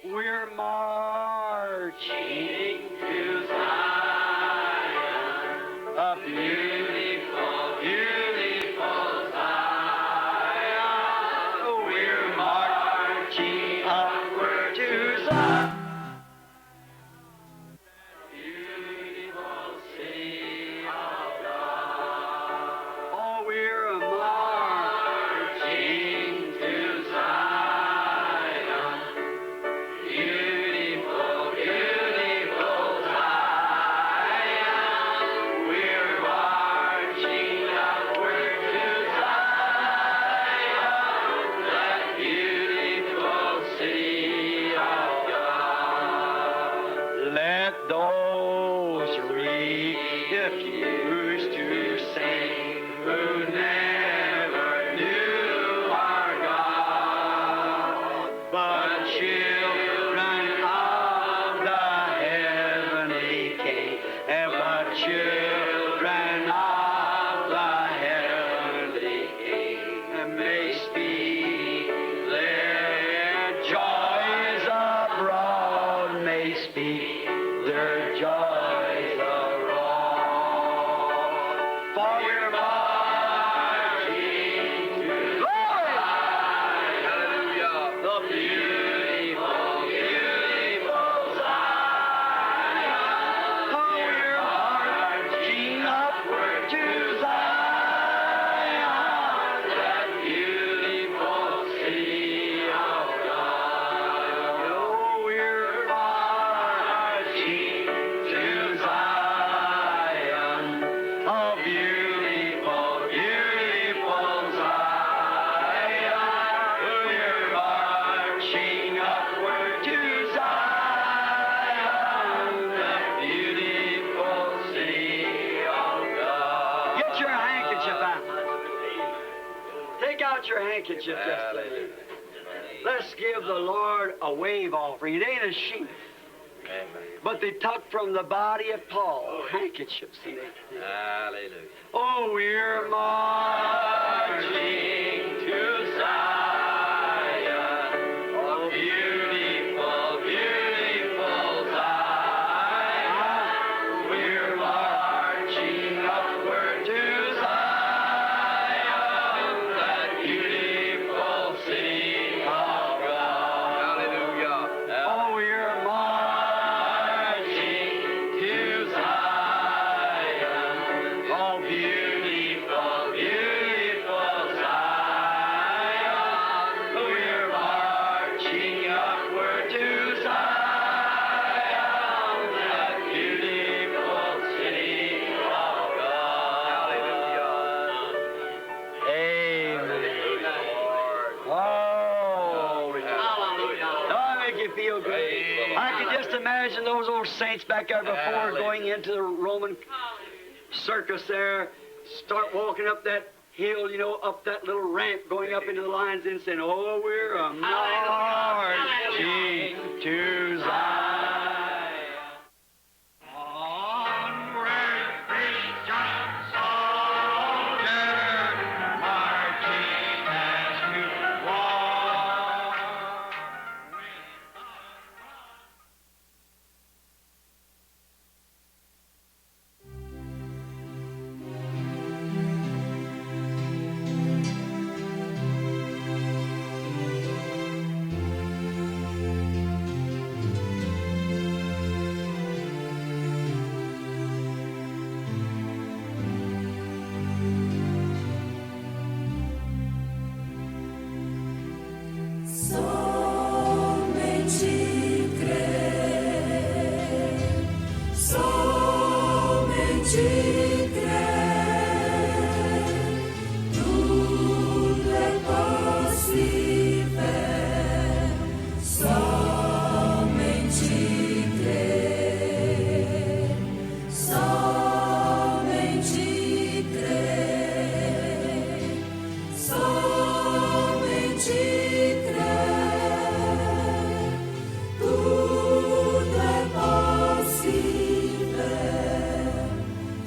We're marching to Zion, a beautiful, beautiful Zion. We're marching upward to Zion, beautiful city of God. Oh, we're marching to Zion, beautiful, beautiful Zion. We're marching upward to Zion, that beautiful city of God. Let those refuse to sing who never knew our God, but children of the heavenly King, and but children of the heavenly King, and may speak their joys abroad, may speak their joys abroad. For we're marching to Hallelujah, the beautiful, beautiful Zion. Oh, we're marching upward to Zion, that beautiful city of God. Oh, we're marching to Zion, a beautiful, beautiful Zion. We're marching upward to Zion, that beautiful city of God. Get your handkerchief out. Take out your handkerchief, just lady. Let's give the Lord a wave offering. It ain't a sheep, but they took from the body of Paul handkerchiefs. And Hallelujah. oh, we're marching to Zion, a beautiful, beautiful Zion. We're marching upward to Zion, that beautiful city of God. Hallelujah. Oh, we're marching to Zion, oh, beautiful, beautiful Zion. We're marching upward to Zion, that beautiful city of God. Hallelujah. Amen. Glory. Don't I make you feel good? Praise the Lord. I can just imagine those old saints back there before Hallelujah. going into the Roman circus there, start walking up that hill, you know, up that little ramp, going up into the lines and saying, oh, we're a marching to Zion. Onward, Christian soldier, marching as you walk.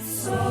So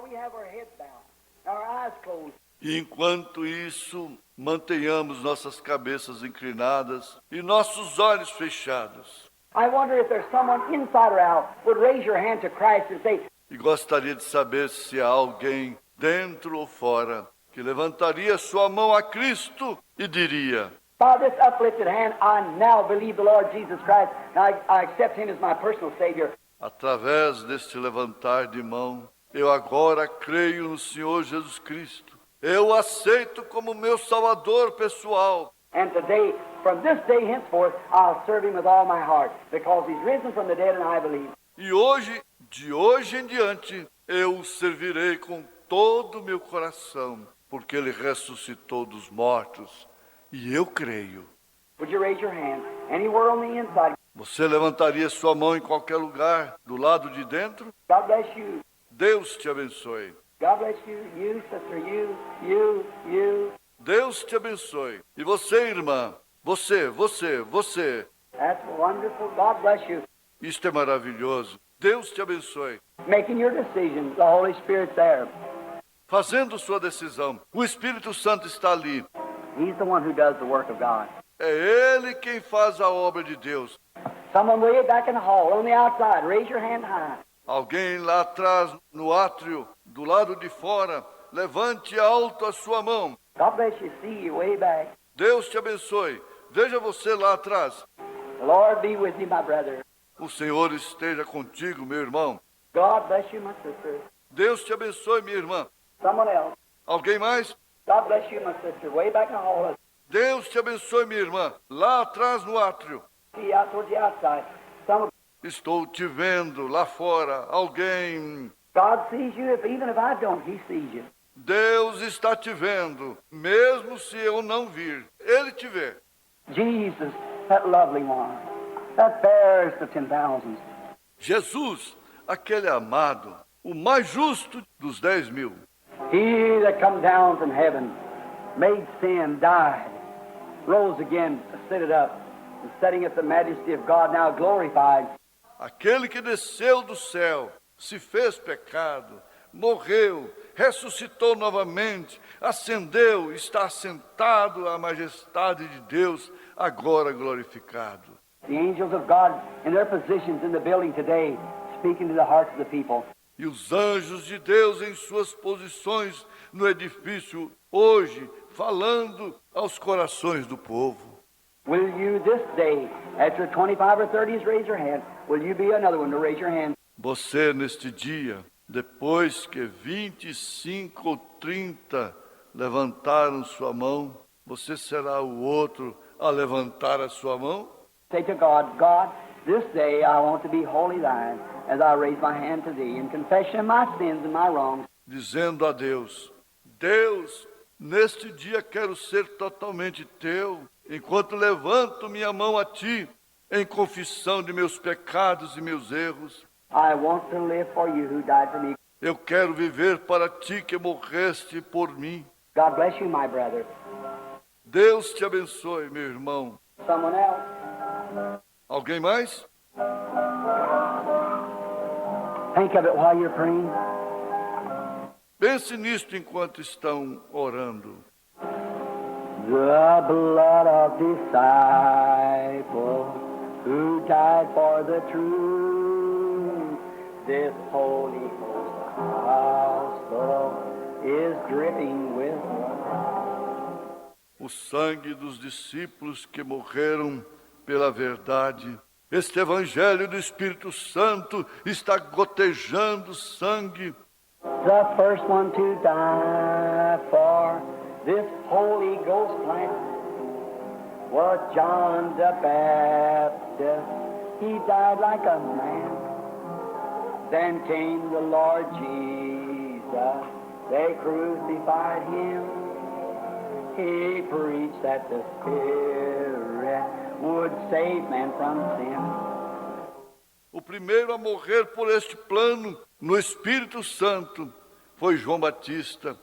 we have our heads bowed, our eyes closed. E enquanto isso, mantenhamos nossas cabeças inclinadas e nossos olhos fechados. I wonder if there's someone inside or out would raise your hand to Christ and say, E gostaria de saber se há alguém, dentro ou fora, que levantaria sua mão a Cristo e diria: by this uplifted hand, I now believe the Lord Jesus Christ, and I accept Him as my personal Savior. através deste levantar de mão, eu agora creio no Senhor Jesus Cristo. Eu o aceito como meu Salvador pessoal. And today, from this day henceforth, I'll serve Him with all my heart, because He's risen from the dead and I believe. E hoje, de hoje em diante, eu o servirei com todo o meu coração, porque Ele ressuscitou dos mortos. E eu creio. Would you raise your hand? Anywhere on the inside. Você levantaria sua mão em qualquer lugar, do lado de dentro? God bless you. Deus te abençoe. God bless you. You, sister, you. Deus te abençoe. E você, irmã? Você. That's wonderful. God bless you. Isto é maravilhoso. Deus te abençoe. Making your decision, the Holy Spirit's there. Fazendo sua decisão. O Espírito Santo está ali. He's the one who does the work of God. É Ele quem faz a obra de Deus. Someone way back in the hall, on the outside, raise your hand high. Alguém lá atrás, no átrio, do lado de fora, levante alto a sua mão. God bless you. See you way back. Deus te abençoe. Veja você lá atrás. The Lord be with you, my brother. O Senhor esteja contigo, meu irmão. God bless you, my sister. Deus te abençoe, minha irmã. Someone else. Alguém mais? God bless you, my sister. Way back in the hall. Deus te abençoe, minha irmã. Lá atrás no átrio. See you out towards the outside. Some. Estou te vendo lá fora. Alguém. God sees you. Even if I don't, He sees you. Deus está te vendo. Mesmo se eu não vir. Ele te vê. Jesus, that lovely one. That bears the 10,000. Jesus, aquele amado. O mais justo dos 10.000. He that come down from heaven, made sin, died, rose again, ascended up, and setting at the majesty of God, now glorified. Aquele que desceu do céu, se fez pecado, morreu, ressuscitou novamente, ascendeu, está assentado à majestade de Deus, agora glorificado. The angels of God in their positions in the building today, speaking to the hearts of the people. E os anjos de Deus em suas posições no edifício hoje, falando aos corações do povo. Will you this day, after 25 or 30 raise your hand, will you be another one to raise your hand? Você neste dia, depois que 25 ou 30 levantaram sua mão, você será o outro a levantar a sua mão? Say to God, God, this day I want to be wholly thine, as I raise my hand to thee in confession of my sins and my wrongs. Dizendo a Deus, Deus, neste dia quero ser totalmente teu, enquanto levanto minha mão a ti, em confissão de meus pecados e meus erros. I want to live for you who died for me. Eu quero viver para ti que morreste por mim. God bless you, my brother. Deus te abençoe, meu irmão. Someone else? Alguém mais? Think of it while you're praying. Pense nisto enquanto estão orando. The blood of disciples who died for the truth. This holy gospel is dripping with blood. O sangue dos discípulos que morreram pela verdade. Este evangelho do Espírito Santo está gotejando sangue. The first one to die for this Holy Ghost plan was John the Baptist. He died like a man. Then came the Lord Jesus. They crucified Him. He preached that the Spirit would save man from sin. O primeiro a morrer por este plano no Espírito Santo foi João Batista.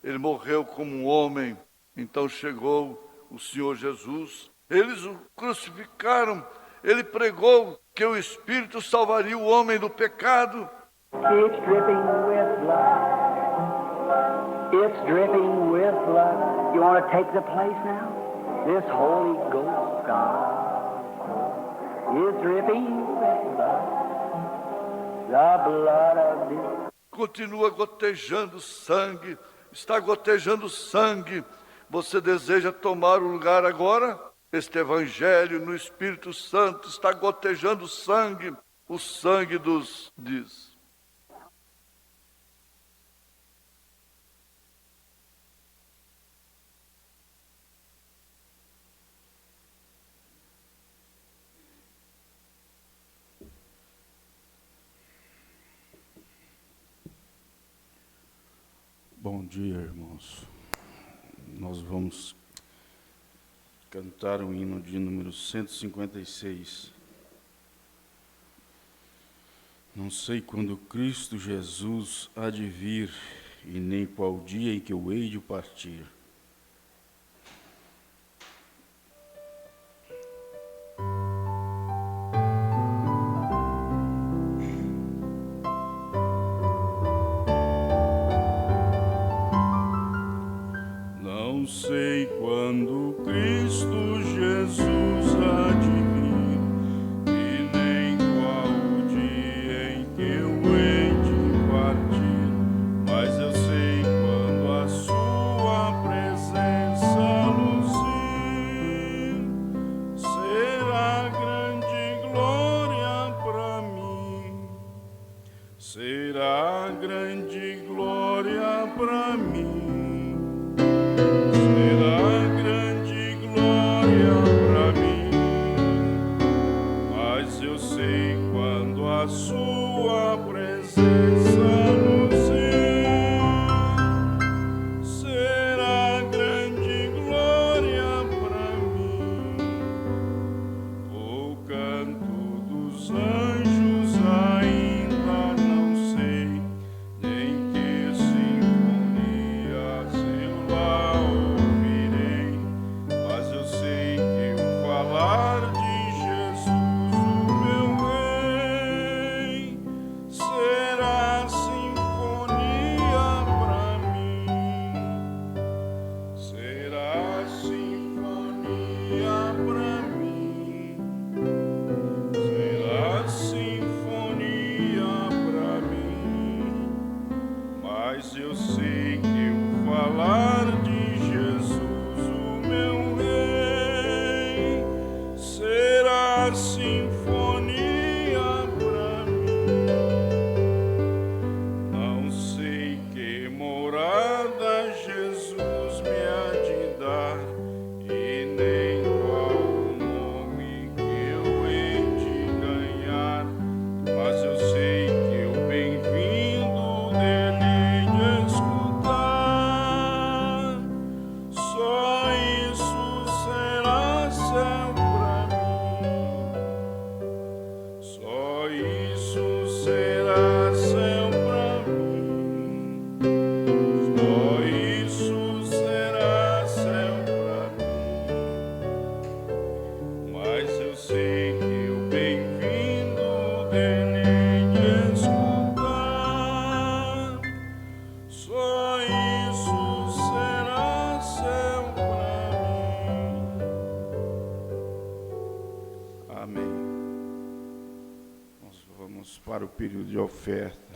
Ele morreu como um homem. Então chegou o Senhor Jesus. Eles o crucificaram. Ele pregou que o Espírito salvaria o homem do pecado. It's dripping with blood. It's dripping with blood. You want to take the place now? This Holy Ghost God is dripping with blood. The blood of this. Continua gotejando sangue, está gotejando sangue. Você deseja tomar o lugar agora? Este Evangelho no Espírito Santo está gotejando sangue, o sangue dos diz. Bom dia, irmãos. Nós vamos cantar o hino de número 156. Não sei quando Cristo Jesus há de vir, e nem qual dia em que eu hei de partir. Não sei quando Cristo Jesus há de vir, e nem qual o dia em que eu hei de partir, mas eu sei quando a sua presença luzir, será grande glória para mim, será grande glória para mim. Será grande glória para mim, mas eu sei quando a sua presença luzir, será grande glória para mim. O canto dos anjos ainda não sei, nem que sinfonias eu lá ouvirei, mas eu sei que o falar de Jesus, o meu Rei, será sinfonia para mim, será sinfonia para mim, será sinfonia para mim, mas eu sei que o falar de Jesus, o meu Rei, será sinfonia para mim. Não sei que morada Jesus me há de dar, e nem qual o nome que eu hei de ganhar, mas eu sei que o bem-vindo dele hei de escutar. Só isso será céu para mim, só isso será céu para mim, só isso será céu para mim, mas eu sei que o bem-vindo dele hei de escutar. Só isso será céu para mim. Amém. Nós vamos para o período de oferta.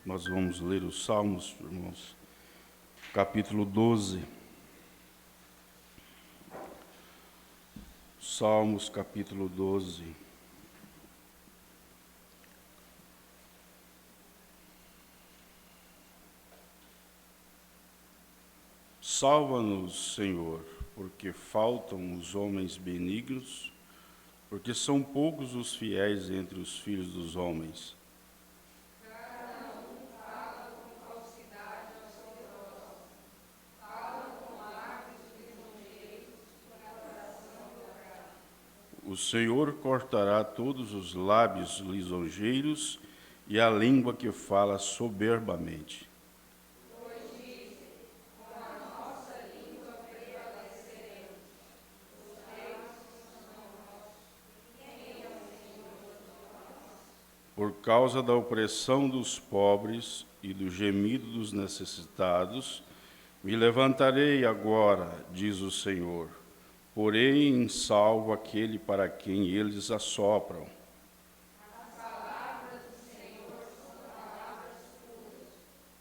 Nós vamos ler os Salmos, irmãos, capítulo 12. Salmos, capítulo 12. Salva-nos, Senhor, porque faltam os homens benignos, porque são poucos os fiéis entre os filhos dos homens. O Senhor cortará todos os lábios lisonjeiros e a língua que fala soberbamente. Por causa da opressão dos pobres e do gemido dos necessitados, me levantarei agora, diz o Senhor. Porém, em salvo aquele para quem eles assopram. As palavras do Senhor são palavras puras,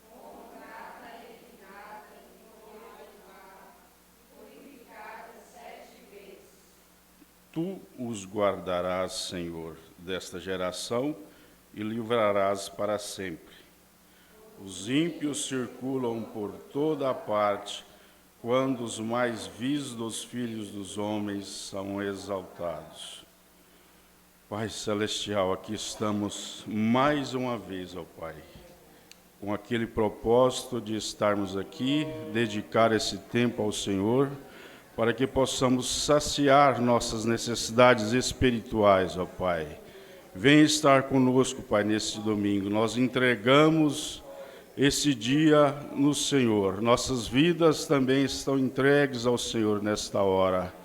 como prata refinada em folha de barro, purificada 7 vezes. Tu os guardarás, Senhor, desta geração e livrarás para sempre. Os ímpios circulam por toda a parte, quando os mais vis dos filhos dos homens são exaltados. Pai Celestial, aqui estamos mais uma vez, ó Pai, com aquele propósito de estarmos aqui, dedicar esse tempo ao Senhor, para que possamos saciar nossas necessidades espirituais, ó Pai. Vem estar conosco, Pai, neste domingo. Nós entregamos esse dia no Senhor. Nossas vidas também estão entregues ao Senhor nesta hora.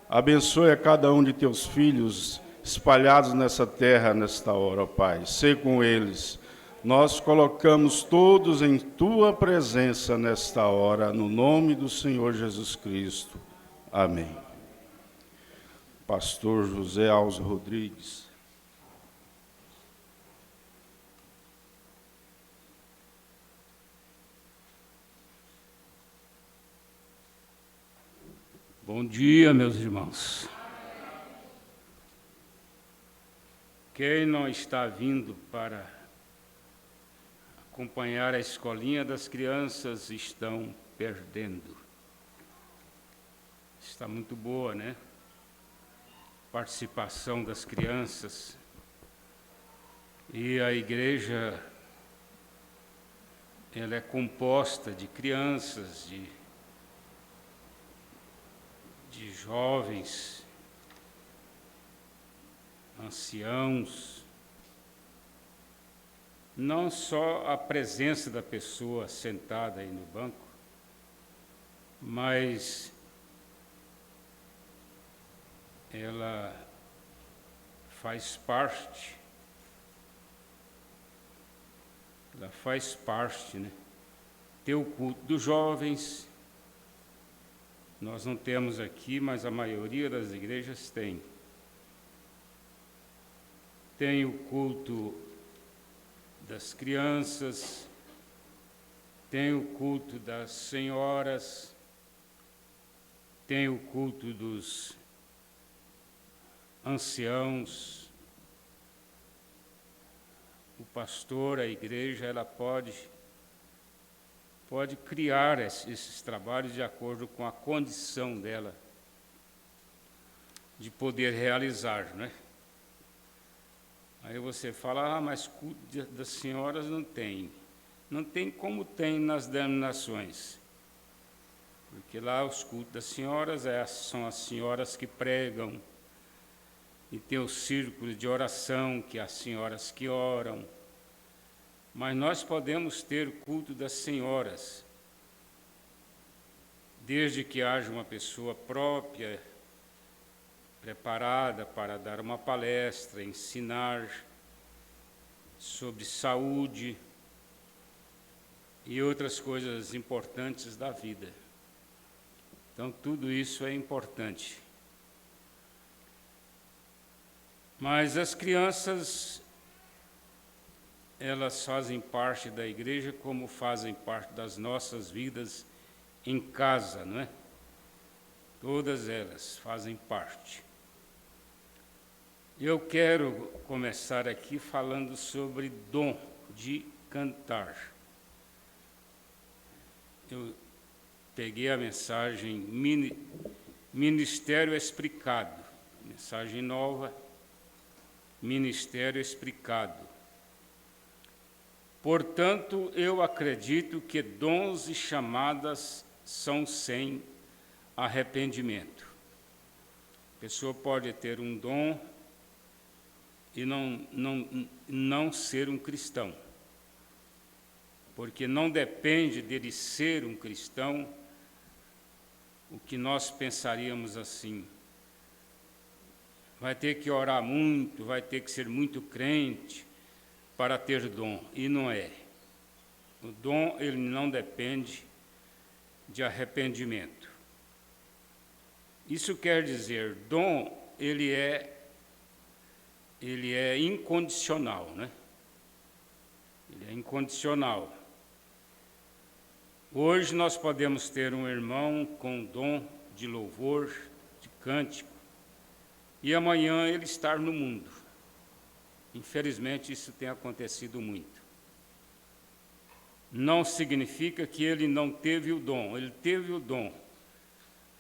Abençoe a cada um de teus filhos espalhados nessa terra nesta hora, ó Pai. Sê com eles. Nós colocamos todos em tua presença nesta hora, no nome do Senhor Jesus Cristo. Amém. Pastor José Alves Rodrigues. Bom dia, meus irmãos. Quem não está vindo para acompanhar a escolinha das crianças estão perdendo. Está muito boa, né? Participação das crianças. E a igreja, ela é composta de crianças, de jovens, anciãos. Não só a presença da pessoa sentada aí no banco, mas ela faz parte, né? Tem o culto dos jovens. Nós não temos aqui, mas a maioria das igrejas tem. Tem o culto das crianças, tem o culto das senhoras, tem o culto dos anciãos. O pastor, a igreja, ela pode criar esses trabalhos de acordo com a condição dela de poder realizar, né? Aí você fala, mas culto das senhoras não tem. Não tem como tem nas denominações. Porque lá os cultos das senhoras são as senhoras que pregam, e tem o círculo de oração, que é as senhoras que oram. Mas nós podemos ter culto das senhoras, desde que haja uma pessoa própria, preparada para dar uma palestra, ensinar sobre saúde e outras coisas importantes da vida. Então, tudo isso é importante. Mas as crianças, elas fazem parte da igreja como fazem parte das nossas vidas em casa, não é? Todas elas fazem parte. Eu quero começar aqui falando sobre dom de cantar. Eu peguei a mensagem Ministério Explicado, mensagem nova, Ministério Explicado. Portanto, eu acredito que dons e chamadas são sem arrependimento. A pessoa pode ter um dom e não ser um cristão, porque não depende dele ser um cristão o que nós pensaríamos assim. Vai ter que orar muito, vai ter que ser muito crente para ter dom, e não é. O dom, ele não depende de arrependimento. Isso quer dizer, dom, ele é incondicional, né? Ele é incondicional. Hoje nós podemos ter um irmão com dom de louvor, de cântico, e amanhã ele estar no mundo. Infelizmente, isso tem acontecido muito. Não significa que ele não teve o dom, ele teve o dom,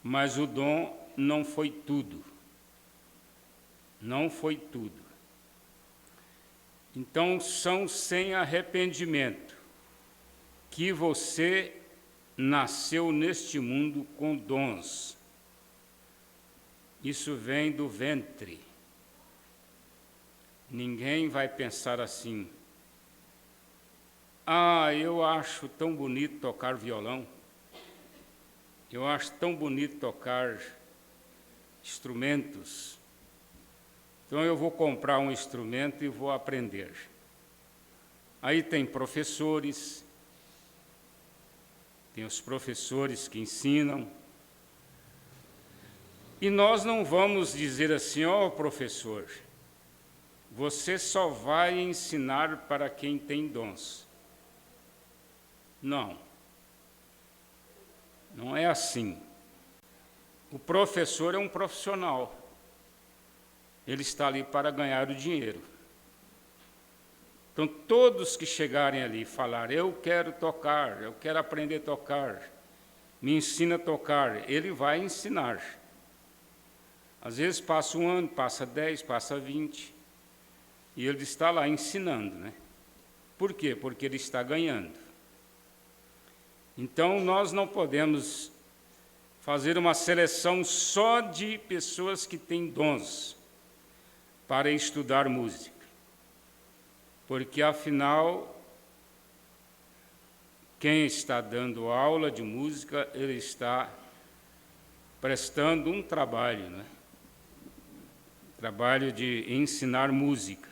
mas o dom não foi tudo. Não foi tudo. Então, são sem arrependimento que você nasceu neste mundo com dons. Isso vem do ventre. Ninguém vai pensar assim: eu acho tão bonito tocar violão, eu acho tão bonito tocar instrumentos, então eu vou comprar um instrumento e vou aprender. Aí tem professores, tem os professores que ensinam, e nós não vamos dizer assim: professor, você só vai ensinar para quem tem dons. Não. Não é assim. O professor é um profissional. Ele está ali para ganhar o dinheiro. Então, todos que chegarem ali e falar: eu quero tocar, eu quero aprender a tocar, me ensina a tocar, ele vai ensinar. Às vezes passa um ano, passa 10, passa 20, e ele está lá ensinando, né? Por quê? Porque ele está ganhando. Então, nós não podemos fazer uma seleção só de pessoas que têm dons para estudar música, porque, afinal, quem está dando aula de música, ele está prestando um trabalho, né? Trabalho de ensinar música.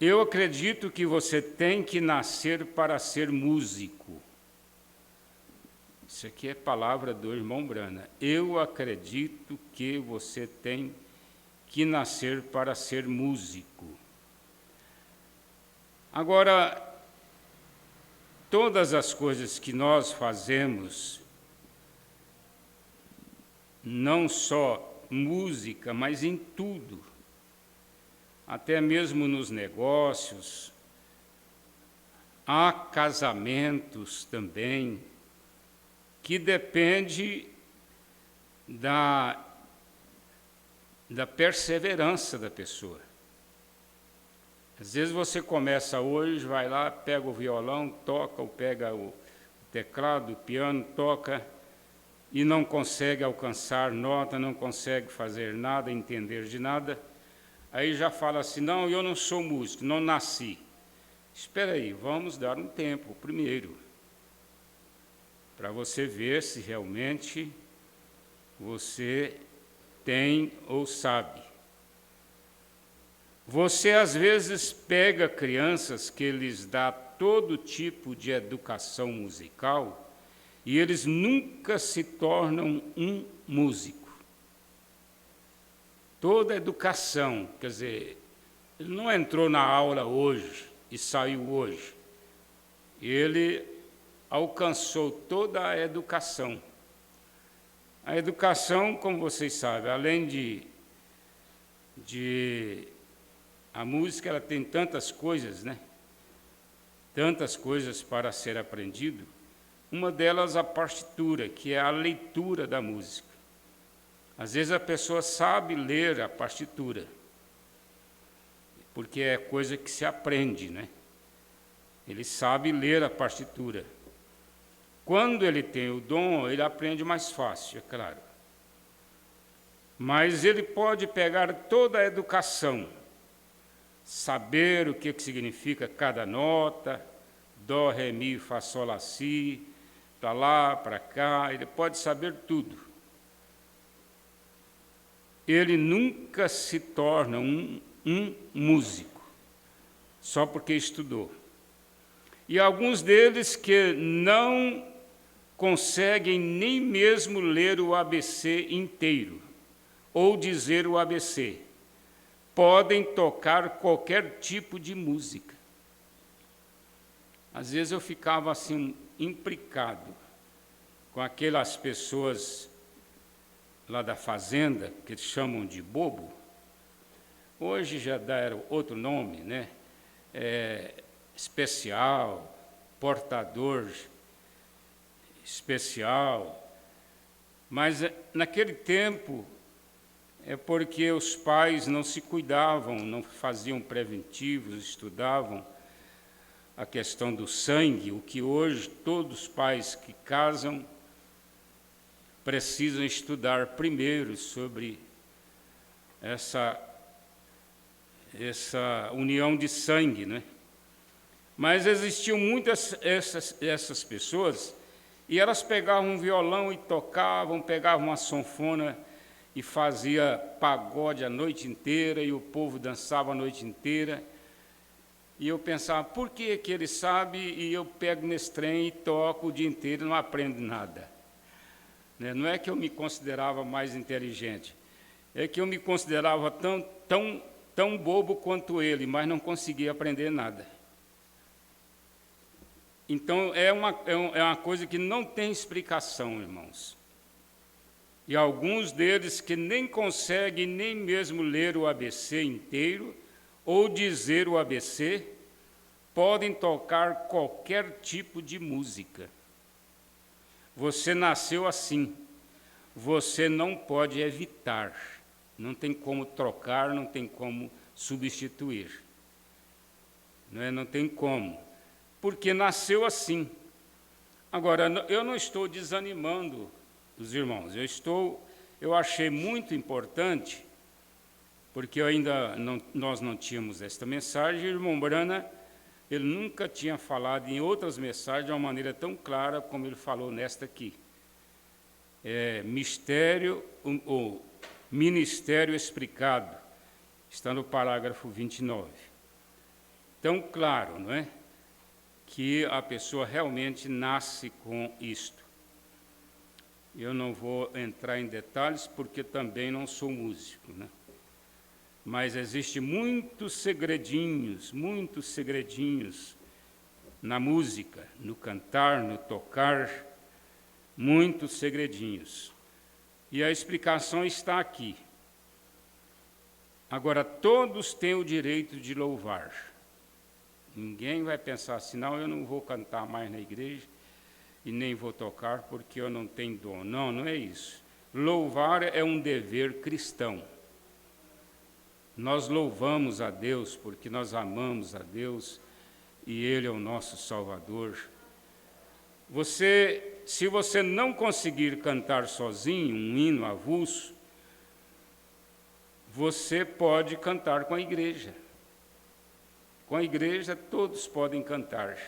Eu acredito que você tem que nascer para ser músico. Isso aqui é palavra do irmão Brana. Eu acredito que você tem que nascer para ser músico. Agora, todas as coisas que nós fazemos, não só música, mas em tudo, até mesmo nos negócios, há casamentos também, que depende da perseverança da pessoa. Às vezes você começa hoje, vai lá, pega o violão, toca, ou pega o teclado, o piano, toca, e não consegue alcançar nota, não consegue fazer nada, entender de nada. Aí já fala assim, não, eu não sou músico, não nasci. Espera aí, vamos dar um tempo primeiro, para você ver se realmente você tem ou sabe. Você, às vezes, pega crianças que lhes dá todo tipo de educação musical e eles nunca se tornam um músico. Toda educação, quer dizer, ele não entrou na aula hoje e saiu hoje. Ele alcançou toda a educação. A educação, como vocês sabem, além de a música, ela tem tantas coisas, né? Tantas coisas para ser aprendido. Uma delas a partitura, que é a leitura da música. Às vezes a pessoa sabe ler a partitura, porque é coisa que se aprende, né? Ele sabe ler a partitura. Quando ele tem o dom, ele aprende mais fácil, é claro. Mas ele pode pegar toda a educação, saber o que significa cada nota, dó, ré, mi, fá, sol, lá, si, para lá, para cá, ele pode saber tudo. Ele nunca se torna um músico, só porque estudou. E alguns deles que não conseguem nem mesmo ler o ABC inteiro, ou dizer o ABC, podem tocar qualquer tipo de música. Às vezes eu ficava assim, implicado com aquelas pessoas lá da fazenda, que eles chamam de bobo. Hoje já deram outro nome, né? Especial, portador especial. Mas naquele tempo é porque os pais não se cuidavam, não faziam preventivos, estudavam a questão do sangue, o que hoje todos os pais que casam precisam estudar primeiro sobre essa união de sangue, né? Mas existiam muitas essas pessoas, e elas pegavam um violão e tocavam, pegavam uma sanfona e fazia pagode a noite inteira, e o povo dançava a noite inteira. E eu pensava, por que ele sabe e eu pego nesse trem e toco o dia inteiro e não aprendo nada? Não é que eu me considerava mais inteligente, é que eu me considerava tão bobo quanto ele, mas não conseguia aprender nada. Então, é uma coisa que não tem explicação, irmãos. E alguns deles que nem conseguem nem mesmo ler o ABC inteiro, ou dizer o ABC, podem tocar qualquer tipo de música. Você nasceu assim, você não pode evitar, não tem como trocar, não tem como substituir. Não tem como, porque nasceu assim. Agora, eu não estou desanimando os irmãos, eu achei muito importante, porque nós não tínhamos esta mensagem, e o irmão Brana, ele nunca tinha falado em outras mensagens de uma maneira tão clara como ele falou nesta aqui. Ministério explicado, está no parágrafo 29. Tão claro, não é? Que a pessoa realmente nasce com isto. Eu não vou entrar em detalhes, porque também não sou músico, né? Mas existem muitos segredinhos na música, no cantar, no tocar, muitos segredinhos. E a explicação está aqui. Agora, todos têm o direito de louvar. Ninguém vai pensar assim, não, eu não vou cantar mais na igreja e nem vou tocar porque eu não tenho dom. Não, não é isso. Louvar é um dever cristão. Nós louvamos a Deus porque nós amamos a Deus e Ele é o nosso Salvador. Se você não conseguir cantar sozinho um hino avulso, você pode cantar com a igreja. Com a igreja todos podem cantar.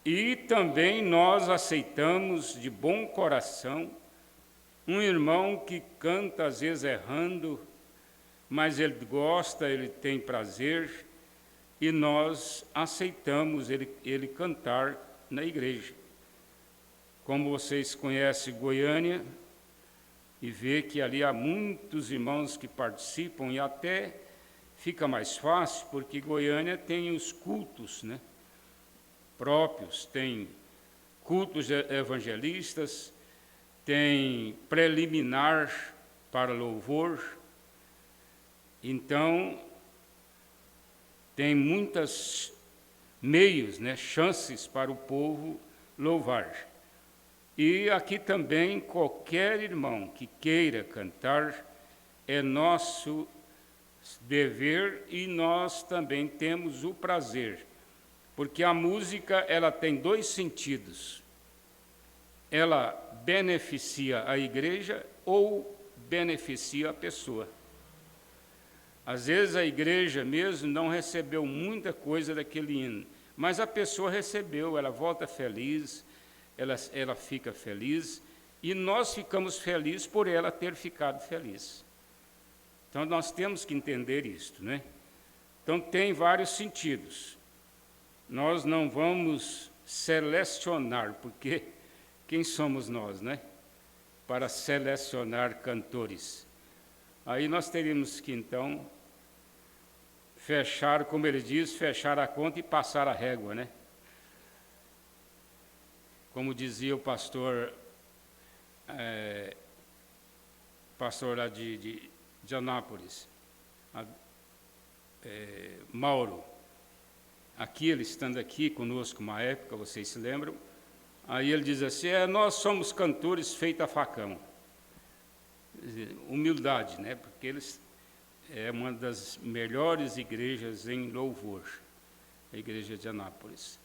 E também nós aceitamos de bom coração um irmão que canta, às vezes errando, mas ele gosta, ele tem prazer, e nós aceitamos ele cantar na igreja. Como vocês conhecem Goiânia, e vê que ali há muitos irmãos que participam, e até fica mais fácil, porque Goiânia tem os cultos, né, próprios, tem cultos evangelistas, tem preliminar para louvor, então tem muitos meios, né, chances para o povo louvar. E aqui também qualquer irmão que queira cantar, é nosso dever e nós também temos o prazer, porque a música ela tem dois sentidos. Ela beneficia a igreja ou beneficia a pessoa. Às vezes a igreja mesmo não recebeu muita coisa daquele hino, mas a pessoa recebeu, ela volta feliz, ela fica feliz, e nós ficamos felizes por ela ter ficado feliz. Então nós temos que entender isto, né? Então tem vários sentidos. Nós não vamos selecionar, porque quem somos nós, né? Para selecionar cantores. Aí nós teríamos que, então, fechar, como ele diz, fechar a conta e passar a régua, né? Como dizia o pastor lá de Anápolis, Mauro, aqui, ele estando aqui conosco uma época, vocês se lembram, aí ele diz assim, nós somos cantores feito a facão. Humildade, né? Porque eles é uma das melhores igrejas em louvor, a igreja de Anápolis.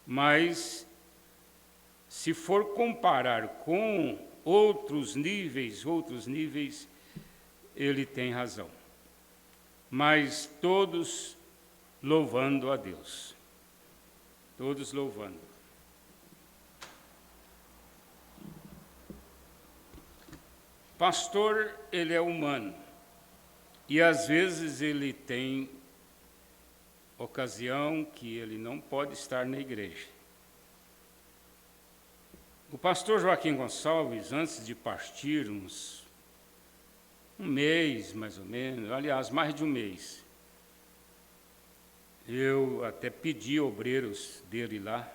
Mas, se for comparar com outros níveis, ele tem razão. Mas todos louvando a Deus. Todos louvando. Pastor, ele é humano. E às vezes ele tem ocasião que ele não pode estar na igreja. O pastor Joaquim Gonçalves, antes de partir, um mês mais ou menos, aliás, mais de um mês, eu até pedi obreiros dele lá,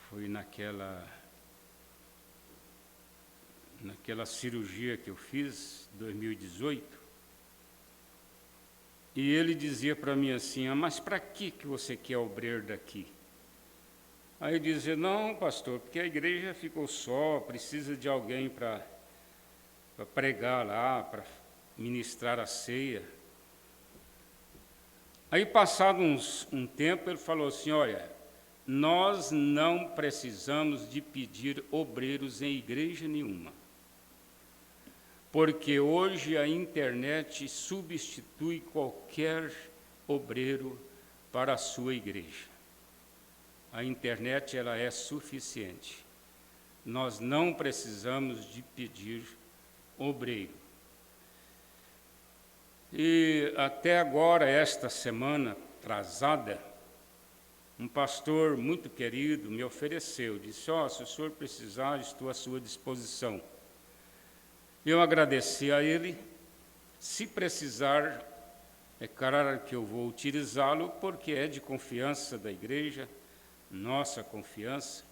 foi naquela cirurgia que eu fiz, 2018, e ele dizia para mim assim, mas para que você quer obreiro daqui? Aí eu dizia, não, pastor, porque a igreja ficou só, precisa de alguém para pregar lá, para ministrar a ceia. Aí, passado um tempo, ele falou assim, olha, nós não precisamos de pedir obreiros em igreja nenhuma, porque hoje a internet substitui qualquer obreiro para a sua igreja. A internet ela é suficiente. Nós não precisamos de pedir obreiro. E até agora, esta semana atrasada, um pastor muito querido me ofereceu, disse, se o senhor precisar, estou à sua disposição. Eu agradeci a ele, se precisar, é claro que eu vou utilizá-lo, porque é de confiança da igreja, nossa confiança,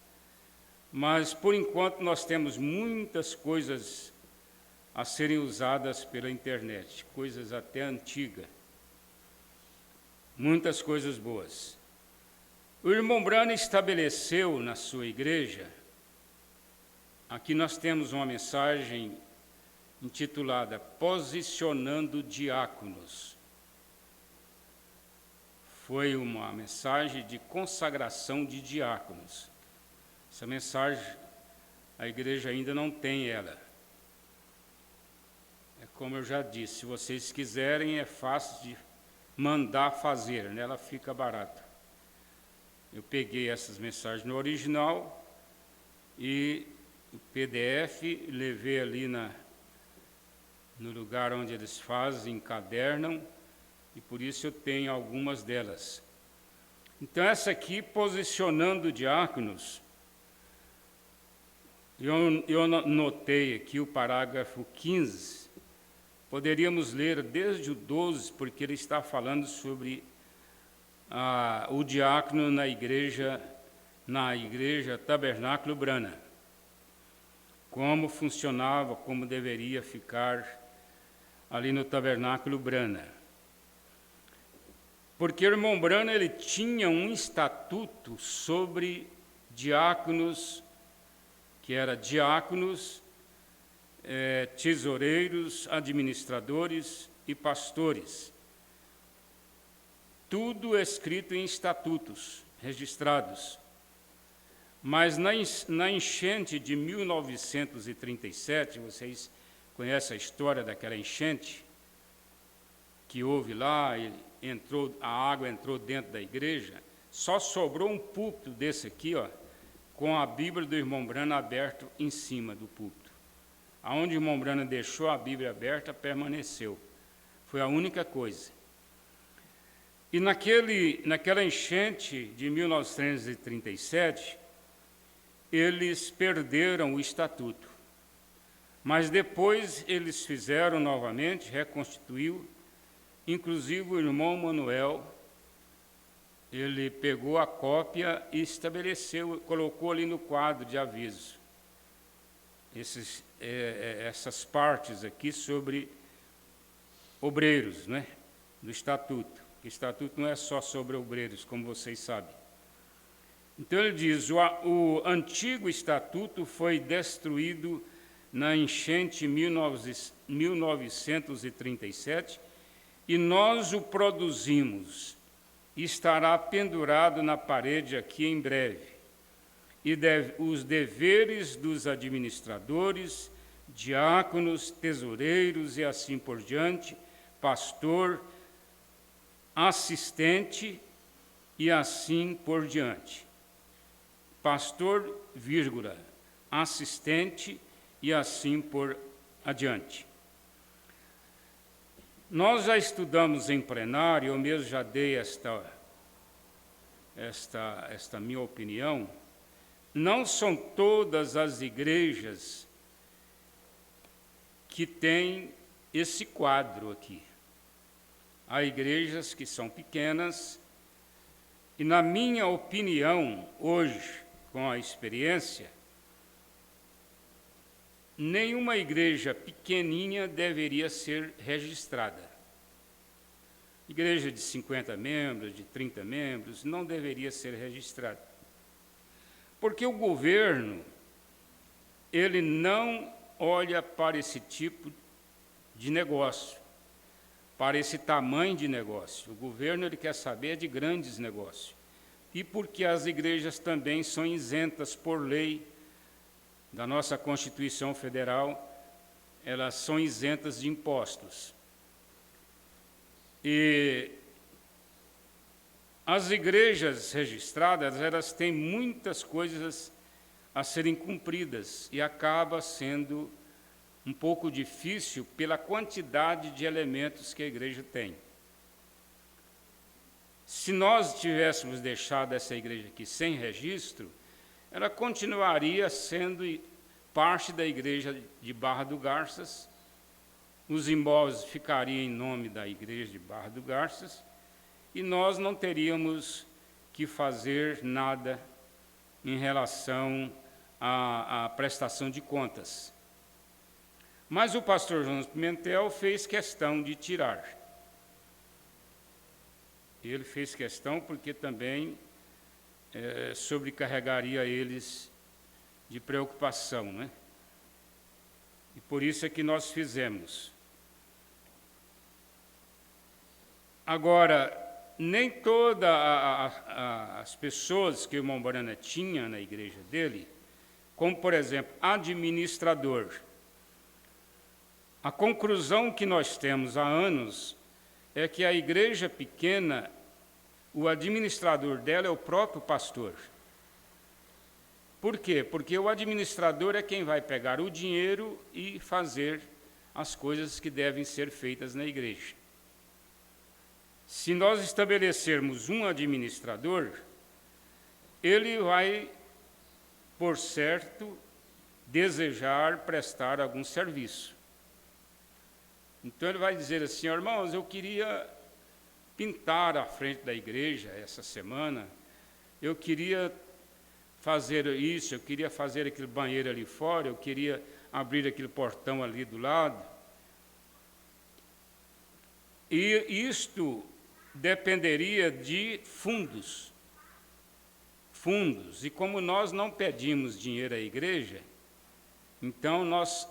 mas, por enquanto, nós temos muitas coisas a serem usadas pela internet, coisas até antigas, muitas coisas boas. O irmão Brana estabeleceu na sua igreja, aqui nós temos uma mensagem intitulada Posicionando Diáconos. Foi uma mensagem de consagração de diáconos. Essa mensagem, a igreja ainda não tem ela. É como eu já disse, se vocês quiserem, é fácil de mandar fazer, nela fica barato. Eu peguei essas mensagens no original e o PDF, levei ali no lugar onde eles fazem, encadernam, e por isso eu tenho algumas delas. Então, essa aqui, Posicionando Diáconos, eu notei aqui o parágrafo 15, poderíamos ler desde o 12, porque ele está falando sobre o diácono na igreja Tabernáculo Brana, como funcionava, como deveria ficar ali no Tabernáculo Brana. Porque o irmão Brana, ele tinha um estatuto sobre diáconos, que era diáconos, tesoureiros, administradores e pastores. Tudo escrito em estatutos, registrados. Mas na enchente de 1937, vocês conhecem a história daquela enchente que houve lá, a água entrou dentro da igreja, só sobrou um púlpito desse aqui, ó, com a Bíblia do irmão Brana aberto em cima do púlpito. Aonde o irmão Brana deixou a Bíblia aberta, permaneceu. Foi a única coisa. E naquela enchente de 1937, eles perderam o estatuto. Mas depois eles fizeram novamente, reconstituiu. Inclusive o irmão Manuel, ele pegou a cópia e estabeleceu, colocou ali no quadro de aviso essas partes aqui sobre obreiros, né, do estatuto. O estatuto não é só sobre obreiros, como vocês sabem. Então ele diz, o antigo estatuto foi destruído na enchente 1937, e nós o produzimos, estará pendurado na parede aqui em breve. E os deveres dos administradores, diáconos, tesoureiros e assim por diante, pastor, assistente e assim por diante. Pastor, vírgula, assistente e assim por adiante. Nós já estudamos em plenário, eu mesmo já dei esta minha opinião. Não são todas as igrejas que têm esse quadro aqui. Há igrejas que são pequenas, e na minha opinião, hoje, com a experiência, nenhuma igreja pequeninha deveria ser registrada. Igreja de 50 membros, de 30 membros, não deveria ser registrada. Porque o governo, ele não olha para esse tipo de negócio, para esse tamanho de negócio. O governo, ele quer saber de grandes negócios. E porque as igrejas também são isentas por lei da nossa Constituição Federal, elas são isentas de impostos. E as igrejas registradas, elas têm muitas coisas a serem cumpridas e acaba sendo um pouco difícil pela quantidade de elementos que a igreja tem. Se nós tivéssemos deixado essa igreja aqui sem registro, ela continuaria sendo parte da igreja de Barra do Garças, os imóveis ficariam em nome da igreja de Barra do Garças, e nós não teríamos que fazer nada em relação à prestação de contas. Mas o pastor João Pimentel fez questão de tirar. Ele fez questão porque também sobrecarregaria eles de preocupação, né? E por isso é que nós fizemos. Agora, nem todas as pessoas que o irmão Borana tinha na igreja dele, como, por exemplo, administrador. A conclusão que nós temos há anos é que a igreja pequena, o administrador dela é o próprio pastor. Por quê? Porque o administrador é quem vai pegar o dinheiro e fazer as coisas que devem ser feitas na igreja. Se nós estabelecermos um administrador, ele vai, por certo, desejar prestar algum serviço. Então ele vai dizer assim: irmãos, eu queria pintar a frente da igreja essa semana, eu queria fazer isso, eu queria fazer aquele banheiro ali fora, eu queria abrir aquele portão ali do lado. E isto dependeria de fundos. E como nós não pedimos dinheiro à igreja, então nós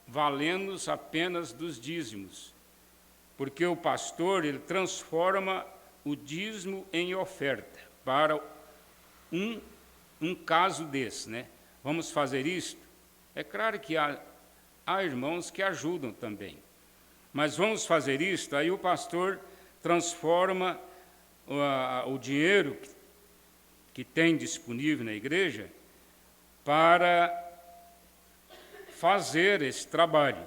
valemos apenas dos dízimos, porque o pastor, ele transforma o dízimo em oferta para um caso desse, né? Vamos fazer isto? É claro que há irmãos que ajudam também, mas vamos fazer isto, aí o pastor transforma o dinheiro que tem disponível na igreja para fazer esse trabalho.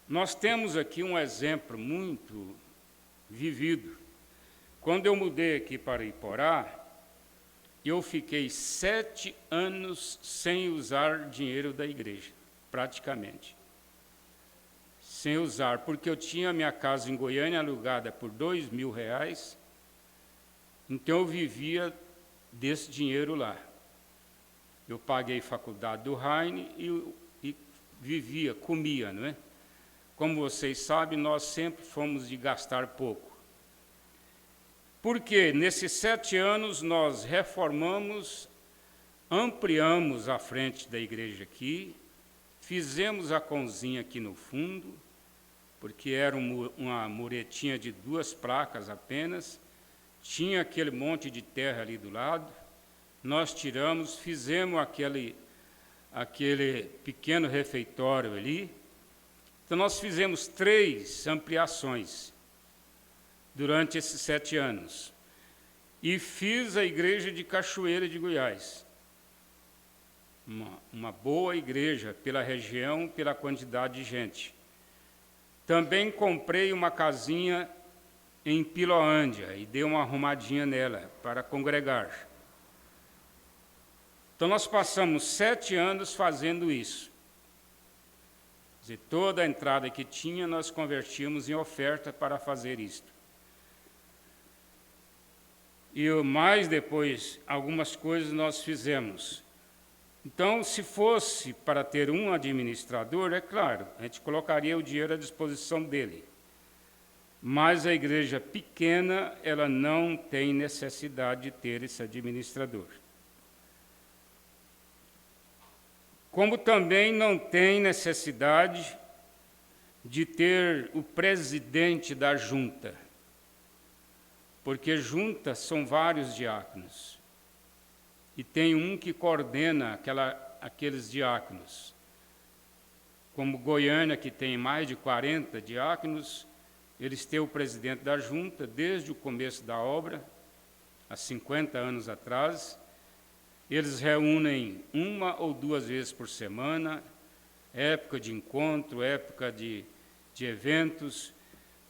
Nós temos aqui um exemplo muito vivido. Quando eu mudei aqui para Iporá, eu fiquei 7 anos sem usar dinheiro da igreja, praticamente. Sem usar, porque eu tinha minha casa em Goiânia alugada por R$2.000, então eu vivia desse dinheiro lá. Eu paguei faculdade do Heine e vivia, comia, não é? Como vocês sabem, nós sempre fomos de gastar pouco. Porque nesses 7 anos nós reformamos, ampliamos a frente da igreja aqui, fizemos a cozinha aqui no fundo, porque era uma muretinha de 2 placas apenas, tinha aquele monte de terra ali do lado, nós tiramos, fizemos aquele pequeno refeitório ali. Então nós fizemos 3 ampliações durante esses 7 anos. E fiz a igreja de Cachoeira de Goiás. Uma boa igreja pela região, pela quantidade de gente. Também comprei uma casinha em Piloândia e dei uma arrumadinha nela para congregar. Então nós passamos 7 anos fazendo isso. Quer dizer, toda a entrada que tinha nós convertíamos em oferta para fazer isto. E mais depois, algumas coisas nós fizemos. Então, se fosse para ter um administrador, é claro, a gente colocaria o dinheiro à disposição dele. Mas a igreja pequena, ela não tem necessidade de ter esse administrador. Como também não tem necessidade de ter o presidente da junta, porque junta são vários diáconos, e tem um que coordena aqueles diáconos. Como Goiânia, que tem mais de 40 diáconos, eles têm o presidente da junta desde o começo da obra, há 50 anos atrás. Eles reúnem 1 ou 2 vezes por semana, época de encontro, época de eventos,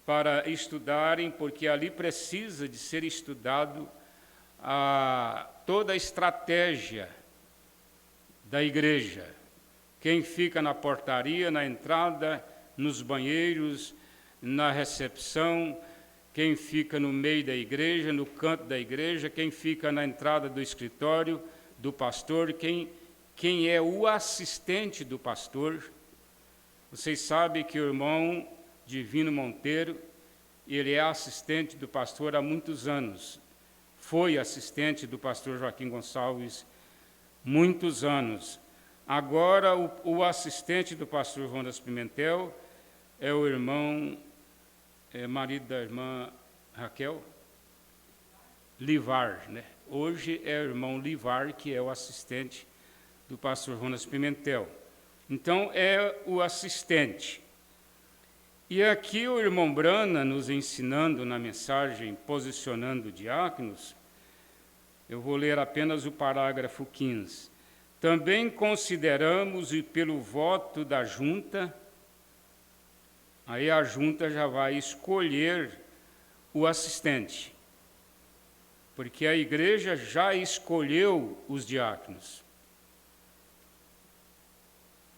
para estudarem, porque ali precisa de ser estudado toda a estratégia da igreja. Quem fica na portaria, na entrada, nos banheiros, na recepção, quem fica no meio da igreja, no canto da igreja, quem fica na entrada do escritório do pastor, quem é o assistente do pastor. Vocês sabem que o irmão Divino Monteiro, ele é assistente do pastor há muitos anos. Foi assistente do pastor Joaquim Gonçalves muitos anos. Agora, o assistente do pastor Jonas Pimentel é o irmão, marido da irmã Raquel, Livar, né? Hoje é o irmão Livar, que é o assistente do pastor Jonas Pimentel. Então, é o assistente. E aqui o irmão Brana, nos ensinando na mensagem Posicionando Diáconos, eu vou ler apenas o parágrafo 15. Também consideramos, e pelo voto da junta, aí a junta já vai escolher o assistente, porque a igreja já escolheu os diáconos.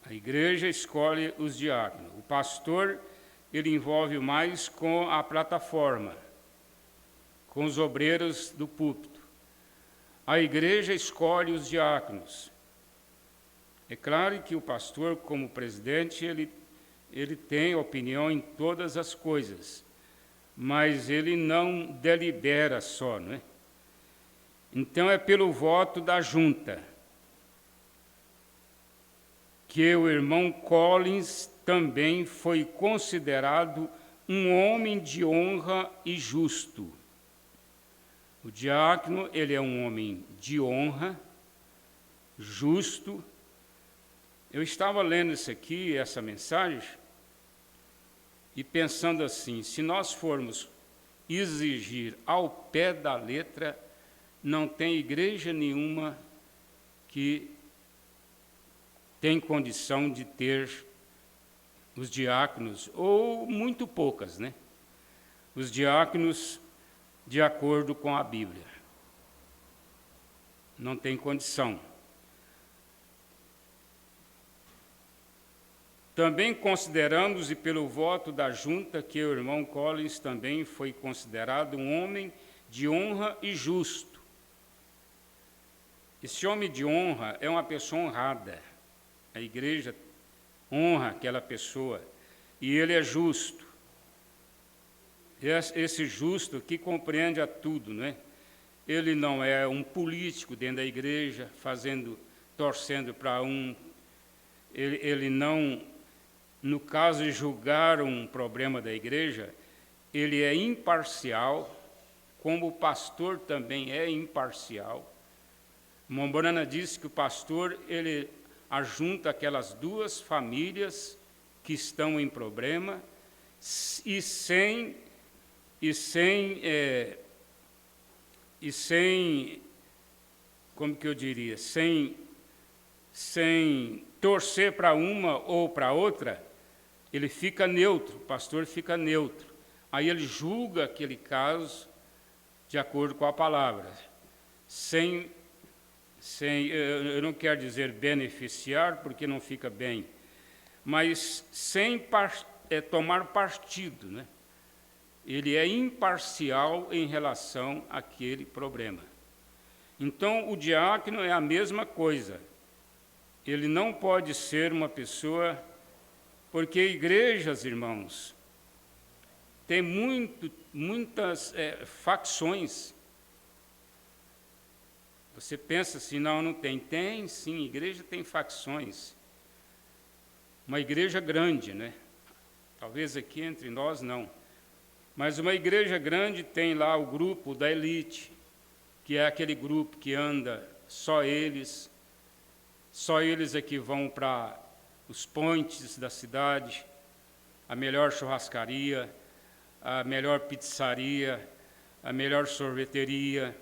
A igreja escolhe os diáconos. O pastor, ele envolve mais com a plataforma, com os obreiros do púlpito. A igreja escolhe os diáconos. É claro que o pastor, como presidente, ele tem opinião em todas as coisas, mas ele não delibera só, não é? Então, é pelo voto da junta que o irmão Collins também foi considerado um homem de honra e justo. O diácono, ele é um homem de honra, justo. Eu estava lendo isso aqui, essa mensagem, e pensando assim, se nós formos exigir ao pé da letra, não tem igreja nenhuma que tem condição de ter os diáconos, ou muito poucas, né? Os diáconos de acordo com a Bíblia. Não tem condição. Também consideramos, e pelo voto da junta, que o irmão Collins também foi considerado um homem de honra e justo. Esse homem de honra é uma pessoa honrada. A igreja honra aquela pessoa, e ele é justo. Esse justo que compreende a tudo, não é? Ele não é um político dentro da igreja, torcendo para um. Ele não, no caso de julgar um problema da igreja, ele é imparcial, como o pastor também é imparcial. Mombrana disse que o pastor, ele ajunta aquelas duas famílias que estão em problema e sem como que eu diria, sem torcer para uma ou para outra, ele fica neutro, o pastor fica neutro. Aí ele julga aquele caso de acordo com a palavra, eu não quero dizer beneficiar, porque não fica bem, mas sem tomar partido, né? Ele é imparcial em relação àquele problema. Então, o diácono é a mesma coisa. Ele não pode ser uma pessoa, porque igrejas, irmãos, tem muitas facções. Você pensa assim, não tem. Tem, sim, igreja tem facções. Uma igreja grande, né? Talvez aqui entre nós não. Mas uma igreja grande tem lá o grupo da elite, que é aquele grupo que anda só eles é que vão para os pontes da cidade, a melhor churrascaria, a melhor pizzaria, a melhor sorveteria,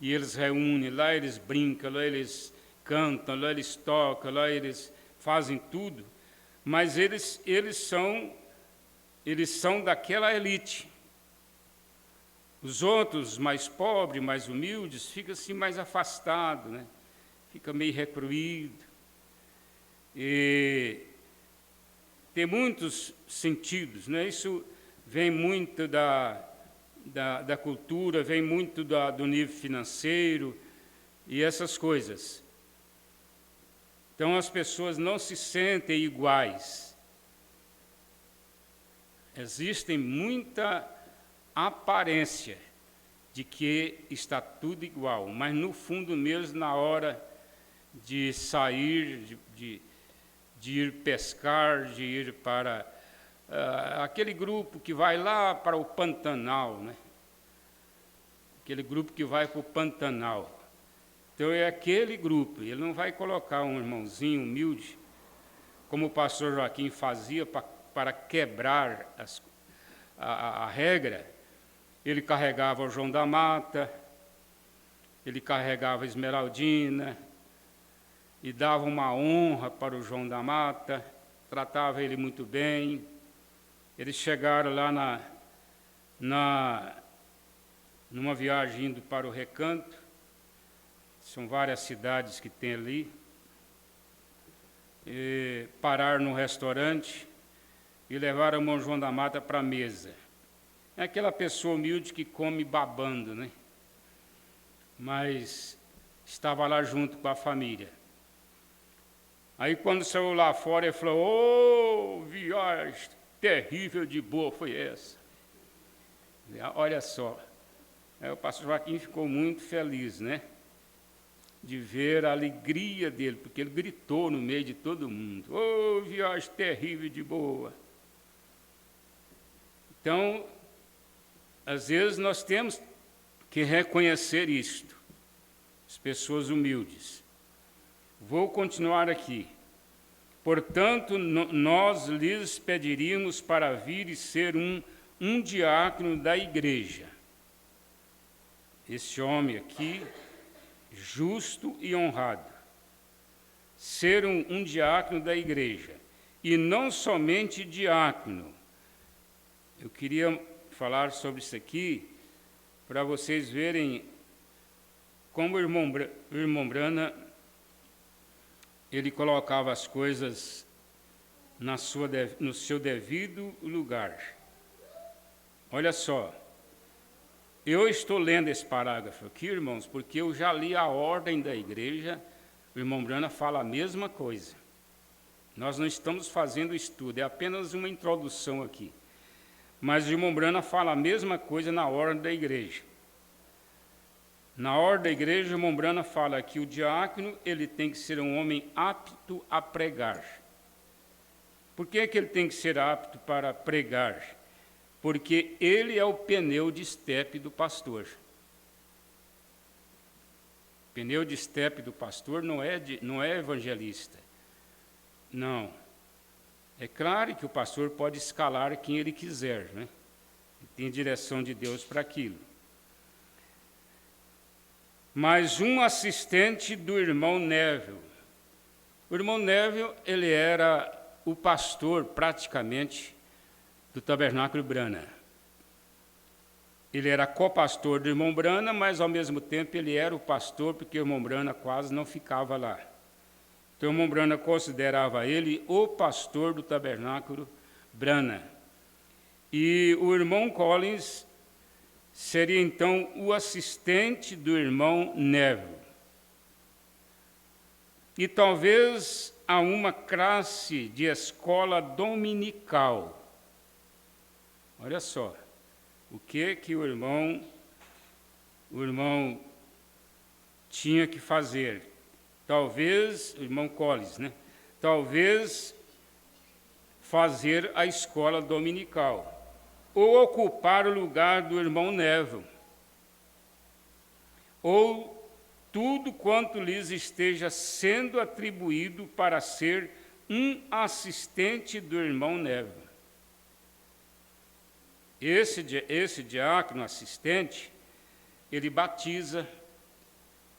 e eles reúnem, lá eles brincam, lá eles cantam, lá eles tocam, lá eles fazem tudo, mas eles são daquela elite. Os outros, mais pobres, mais humildes, ficam assim mais afastados, né? Fica meio recluído. E tem muitos sentidos, né? Isso vem muito da cultura, vem muito do nível financeiro e essas coisas. Então, as pessoas não se sentem iguais. Existe muita aparência de que está tudo igual, mas no fundo mesmo, na hora de sair, de ir pescar, de ir para aquele grupo que vai lá para o Pantanal, né? Aquele grupo que vai para o Pantanal. Então é aquele grupo, ele não vai colocar um irmãozinho humilde, como o pastor Joaquim fazia para quebrar a regra. Ele carregava o João da Mata, ele carregava a Esmeraldina, e dava uma honra para o João da Mata, tratava ele muito bem. Eles chegaram lá numa viagem indo para o Recanto, são várias cidades que tem ali, e pararam no restaurante e levaram o irmão João da Mata para a mesa. É aquela pessoa humilde que come babando, né? Mas estava lá junto com a família. Aí quando saiu lá fora, ele falou: viagem terrível de boa foi essa. Olha só, o pastor Joaquim ficou muito feliz, né? De ver a alegria dele, porque ele gritou no meio de todo mundo: viagem terrível de boa. Então, às vezes nós temos que reconhecer isto, as pessoas humildes. Vou continuar aqui. Portanto, nós lhes pediríamos para vir e ser um diácono da igreja. Esse homem aqui, justo e honrado, ser um diácono da igreja, e não somente diácono. Eu queria falar sobre isso aqui, para vocês verem como o irmão Brana, ele colocava as coisas no seu devido lugar. Olha só, eu estou lendo esse parágrafo aqui, irmãos, porque eu já li a ordem da igreja, o irmão Brana fala a mesma coisa. Nós não estamos fazendo estudo, é apenas uma introdução aqui. Mas o irmão Brana fala a mesma coisa na ordem da igreja. Na ordem da igreja, o irmão Brana fala que o diácono ele tem que ser um homem apto a pregar. Por que ele tem que ser apto para pregar? Porque ele é o pneu de estepe do pastor. O pneu de estepe do pastor não é evangelista. Não. É claro que o pastor pode escalar quem ele quiser, né? Tem direção de Deus para aquilo. Mas um assistente do irmão Neville. O irmão Neville, ele era o pastor, praticamente, do Tabernáculo Brana. Ele era copastor do irmão Brana, mas, ao mesmo tempo, ele era o pastor, porque o irmão Brana quase não ficava lá. Então, o irmão Brana considerava ele o pastor do Tabernáculo Brana. E o irmão Collins seria, então, o assistente do irmão Neville. E talvez a uma classe de escola dominical. Olha só, o que o irmão tinha que fazer. Talvez, o irmão Collins, né? Talvez fazer a escola dominical, ou ocupar o lugar do irmão Neville, ou tudo quanto lhes esteja sendo atribuído para ser um assistente do irmão Neville. Esse diácono assistente, ele batiza.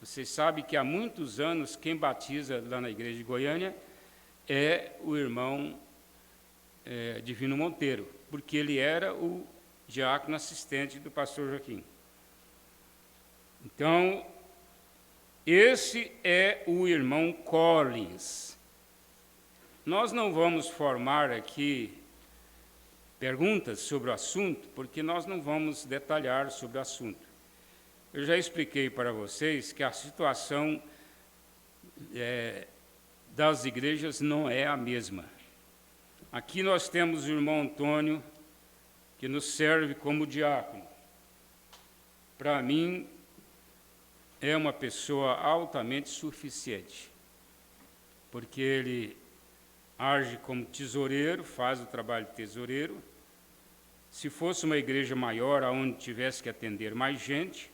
Vocês sabem que há muitos anos quem batiza lá na igreja de Goiânia é o irmão Divino Monteiro, porque ele era o diácono assistente do pastor Joaquim. Então, esse é o irmão Collins. Nós não vamos formar aqui perguntas sobre o assunto, porque nós não vamos detalhar sobre o assunto. Eu já expliquei para vocês que a situação das igrejas não é a mesma. Aqui nós temos o irmão Antônio, que nos serve como diácono. Para mim, é uma pessoa altamente suficiente. porque ele age como tesoureiro, faz o trabalho de tesoureiro. Se fosse uma igreja maior, onde tivesse que atender mais gente,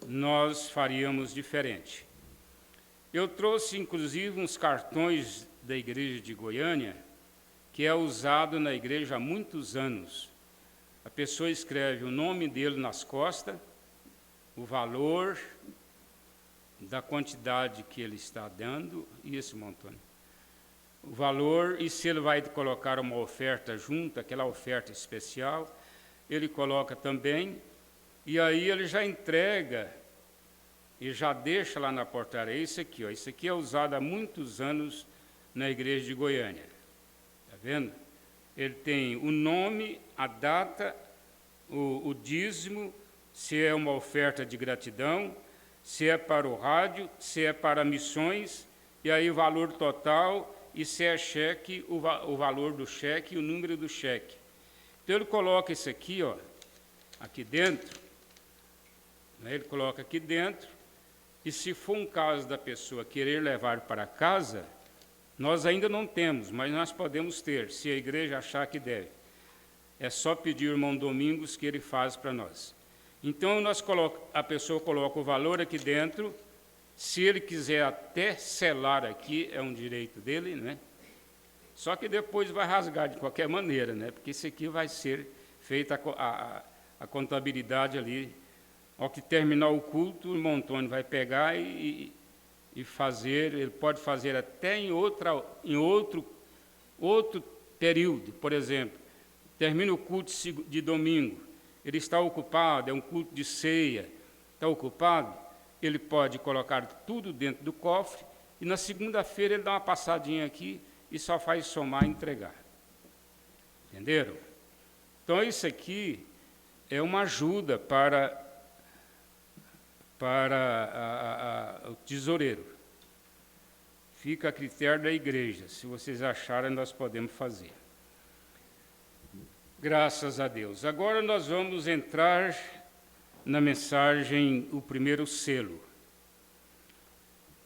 nós faríamos diferente. Eu trouxe, inclusive, uns cartões da igreja de Goiânia, que é usado na igreja há muitos anos. A pessoa escreve o nome dele nas costas, o valor da quantidade que ele está dando, e esse montão. O valor, e se ele vai colocar uma oferta junto, aquela oferta especial, ele coloca também, e aí ele já entrega e já deixa lá na portaria. Isso aqui, ó, isso aqui é usado há muitos anos na igreja de Goiânia. Está vendo? Ele tem o nome, a data, o dízimo, se é uma oferta de gratidão, se é para o rádio, se é para missões, e aí o valor total, e se é cheque, o valor do cheque e o número do cheque. Então ele coloca isso aqui, ó, aqui dentro, né, ele coloca aqui dentro, e se for um caso da pessoa querer levar para casa, nós ainda não temos, mas nós podemos ter, se a igreja achar que deve. É só pedir ao irmão Domingos que ele faz para nós. Então, a pessoa coloca o valor aqui dentro, se ele quiser até selar aqui, é um direito dele, né? Só que depois vai rasgar de qualquer maneira, né? Porque isso aqui vai ser feita a contabilidade ali. Ao que terminar o culto, o irmão Antônio vai pegar e fazer, ele pode fazer até em outro período. Por exemplo, termina o culto de domingo, ele está ocupado, é um culto de ceia, está ocupado, ele pode colocar tudo dentro do cofre, e na segunda-feira ele dá uma passadinha aqui e só faz somar e entregar. Entenderam? Então, isso aqui é uma ajuda para o tesoureiro. Fica a critério da igreja. Se vocês acharem, nós podemos fazer. Graças a Deus. Agora nós vamos entrar na mensagem, o primeiro selo.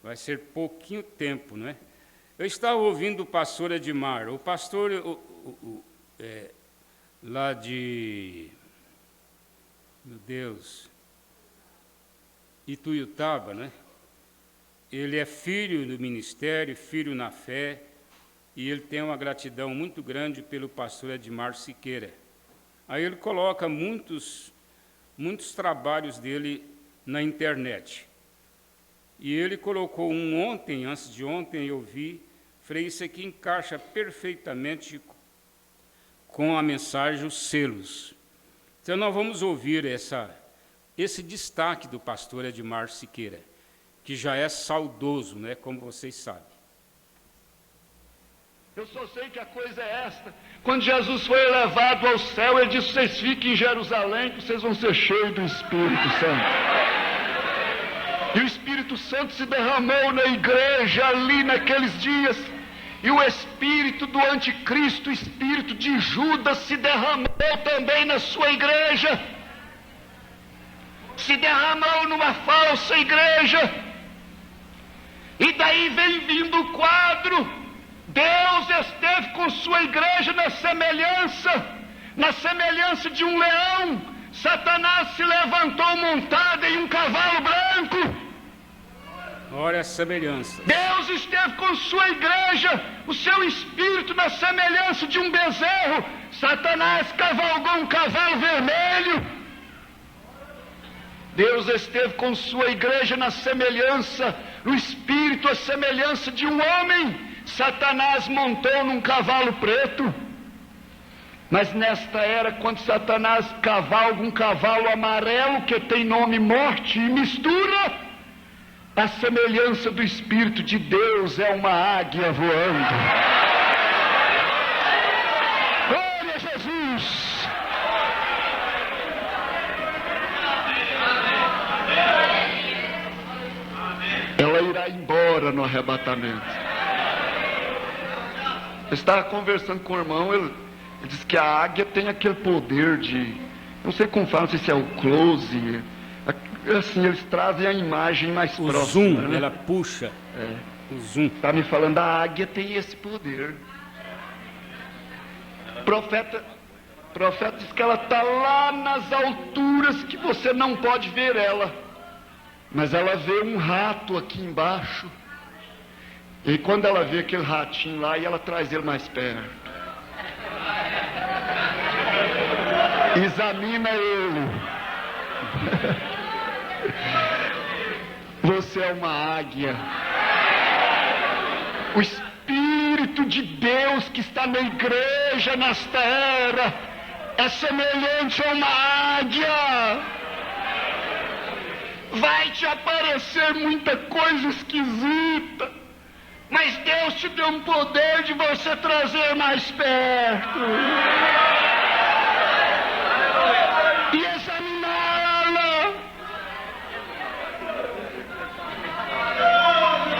Vai ser pouquinho tempo, não é? Eu estava ouvindo o pastor Edmar, o pastor lá de, meu Deus, Ituiutaba, né? Ele é filho do ministério, filho na fé, e ele tem uma gratidão muito grande pelo pastor Edmar Siqueira. Aí ele coloca muitos trabalhos dele na internet. E ele colocou um ontem, antes de ontem eu vi, falei, isso aqui encaixa perfeitamente com a mensagem, os selos. Então nós vamos ouvir esse destaque do pastor Edmar Siqueira, que já é saudoso, né, como vocês sabem. Eu só sei que a coisa é esta. Quando Jesus foi elevado ao céu, ele disse, vocês fiquem em Jerusalém, que vocês vão ser cheios do Espírito Santo. E o Espírito Santo se derramou na igreja ali naqueles dias. E o espírito do anticristo, o espírito de Judas, se derramou também na sua igreja. Se derramou numa falsa igreja. E daí vem vindo o quadro. Deus esteve com sua igreja na semelhança de um leão. Satanás se levantou montado em um cavalo branco. Olha a semelhança. Deus esteve com sua igreja, o seu espírito na semelhança de um bezerro. Satanás cavalgou um cavalo vermelho. Deus esteve com sua igreja na semelhança, o espírito a semelhança de um homem. Satanás montou num cavalo preto. Mas nesta era, quando Satanás cavalga um cavalo amarelo, que tem nome morte, e mistura, a semelhança do Espírito de Deus é uma águia voando. Glória a Jesus! Ela irá embora no arrebatamento. Eu estava conversando com o irmão, ele disse que a águia tem aquele poder de, não sei como fala, não sei se é o close, assim, eles trazem a imagem mais o próxima. zoom, né? ela puxa O zoom. Está me falando, a águia tem esse poder. Profeta diz que ela está lá nas alturas que você não pode ver ela. Mas ela vê um rato aqui embaixo. E quando ela vê aquele ratinho lá, e ela traz ele mais perto. Examina ele. Você é uma águia. O Espírito de Deus que está na igreja nesta era é semelhante a uma águia. Vai te aparecer muita coisa esquisita, mas Deus te deu um poder de você trazer mais perto e examiná-la.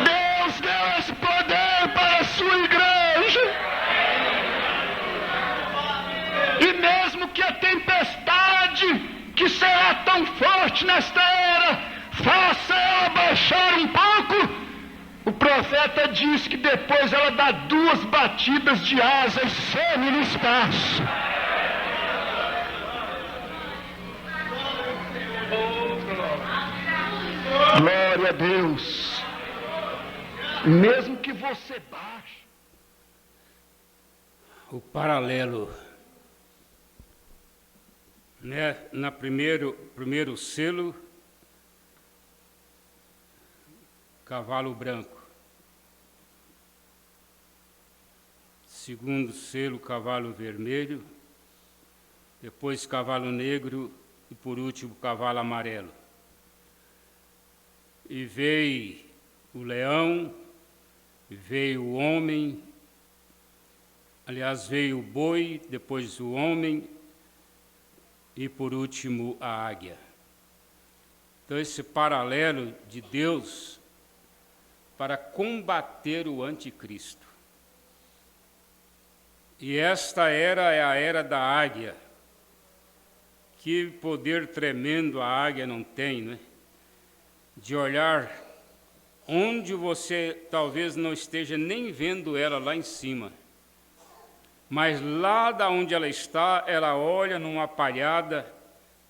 Deus deu esse poder para a sua igreja. E mesmo que a tempestade que será tão forte nesta era faça ela baixar um pouco, o profeta diz que depois ela dá 2 batidas de asa e some no espaço. Glória a Deus. Mesmo que você baixe. O paralelo, né? Na primeiro selo, cavalo branco. Segundo selo, cavalo vermelho. Depois, cavalo negro. E, por último, cavalo amarelo. E veio o leão, veio o homem. Aliás, veio o boi, depois o homem. E, por último, a águia. Então, esse paralelo de Deus para combater o anticristo. E esta era é a era da águia. Que poder tremendo a águia não tem, né? De olhar onde você talvez não esteja nem vendo ela lá em cima. Mas lá da onde ela está, ela olha numa palhada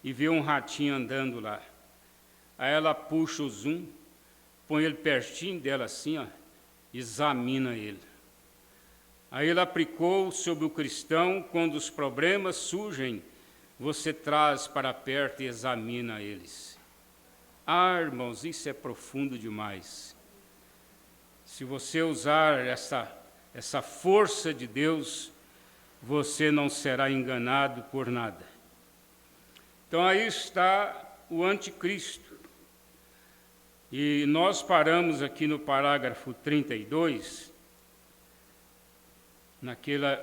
e vê um ratinho andando lá. Aí ela puxa o zoom, põe ele pertinho dela assim, ó, examina ele. Aí ele aplicou sobre o cristão, quando os problemas surgem, você traz para perto e examina eles. Ah, irmãos, isso é profundo demais. Se você usar essa força de Deus, você não será enganado por nada. Então aí está o anticristo. E nós paramos aqui no parágrafo 32, naquele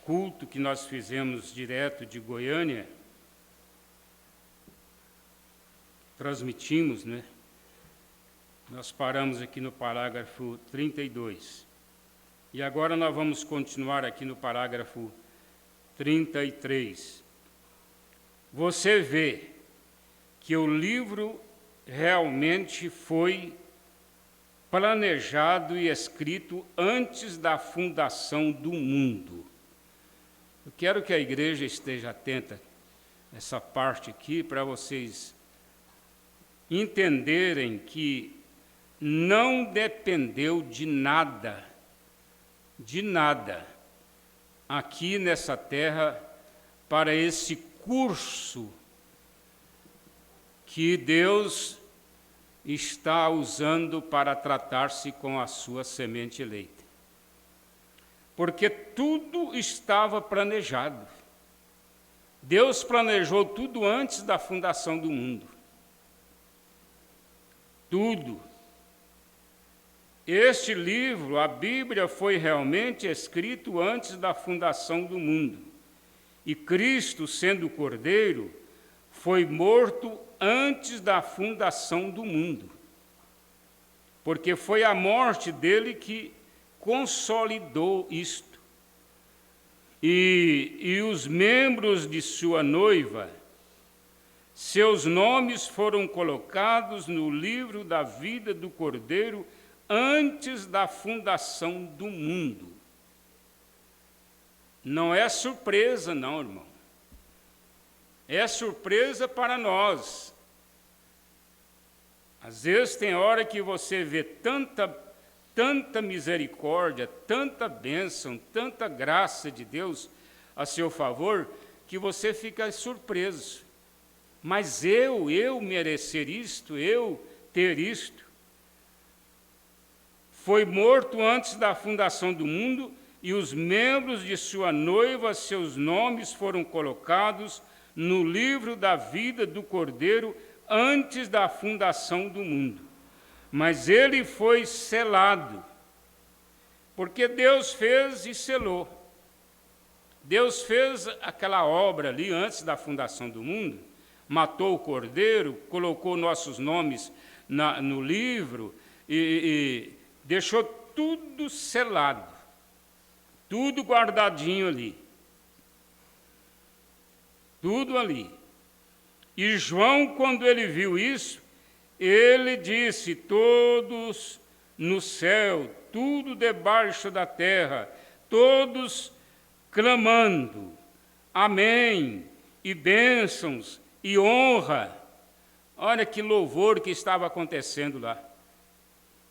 culto que nós fizemos direto de Goiânia, transmitimos, né? Nós paramos aqui no parágrafo 32. E agora nós vamos continuar aqui no parágrafo 33. Você vê que o livro realmente foi planejado e escrito antes da fundação do mundo. Eu quero que a igreja esteja atenta a essa parte aqui para vocês entenderem que não dependeu de nada, aqui nessa terra para esse curso que Deus está usando para tratar-se com a sua semente eleita. Porque tudo estava planejado. Deus planejou tudo antes da fundação do mundo. Tudo. Este livro, a Bíblia, foi realmente escrito antes da fundação do mundo. E Cristo, sendo o Cordeiro, foi morto antes da fundação do mundo. Porque foi a morte dele que consolidou isto. E os membros de sua noiva, seus nomes foram colocados no livro da vida do Cordeiro antes da fundação do mundo. Não é surpresa, não, irmão. É surpresa para nós. Às vezes tem hora que você vê tanta misericórdia, tanta bênção, tanta graça de Deus a seu favor, que você fica surpreso. Mas eu merecer isto, eu ter isto. Foi morto antes da fundação do mundo, e os membros de sua noiva, seus nomes foram colocados no livro da vida do Cordeiro antes da fundação do mundo. Mas ele foi selado, porque Deus fez e selou. Deus fez aquela obra ali antes da fundação do mundo, matou o Cordeiro, colocou nossos nomes no livro e deixou tudo selado, tudo guardadinho ali. Tudo ali. E João, quando ele viu isso, ele disse: todos no céu, tudo debaixo da terra, todos clamando, amém, e bênçãos, e honra. Olha que louvor que estava acontecendo lá.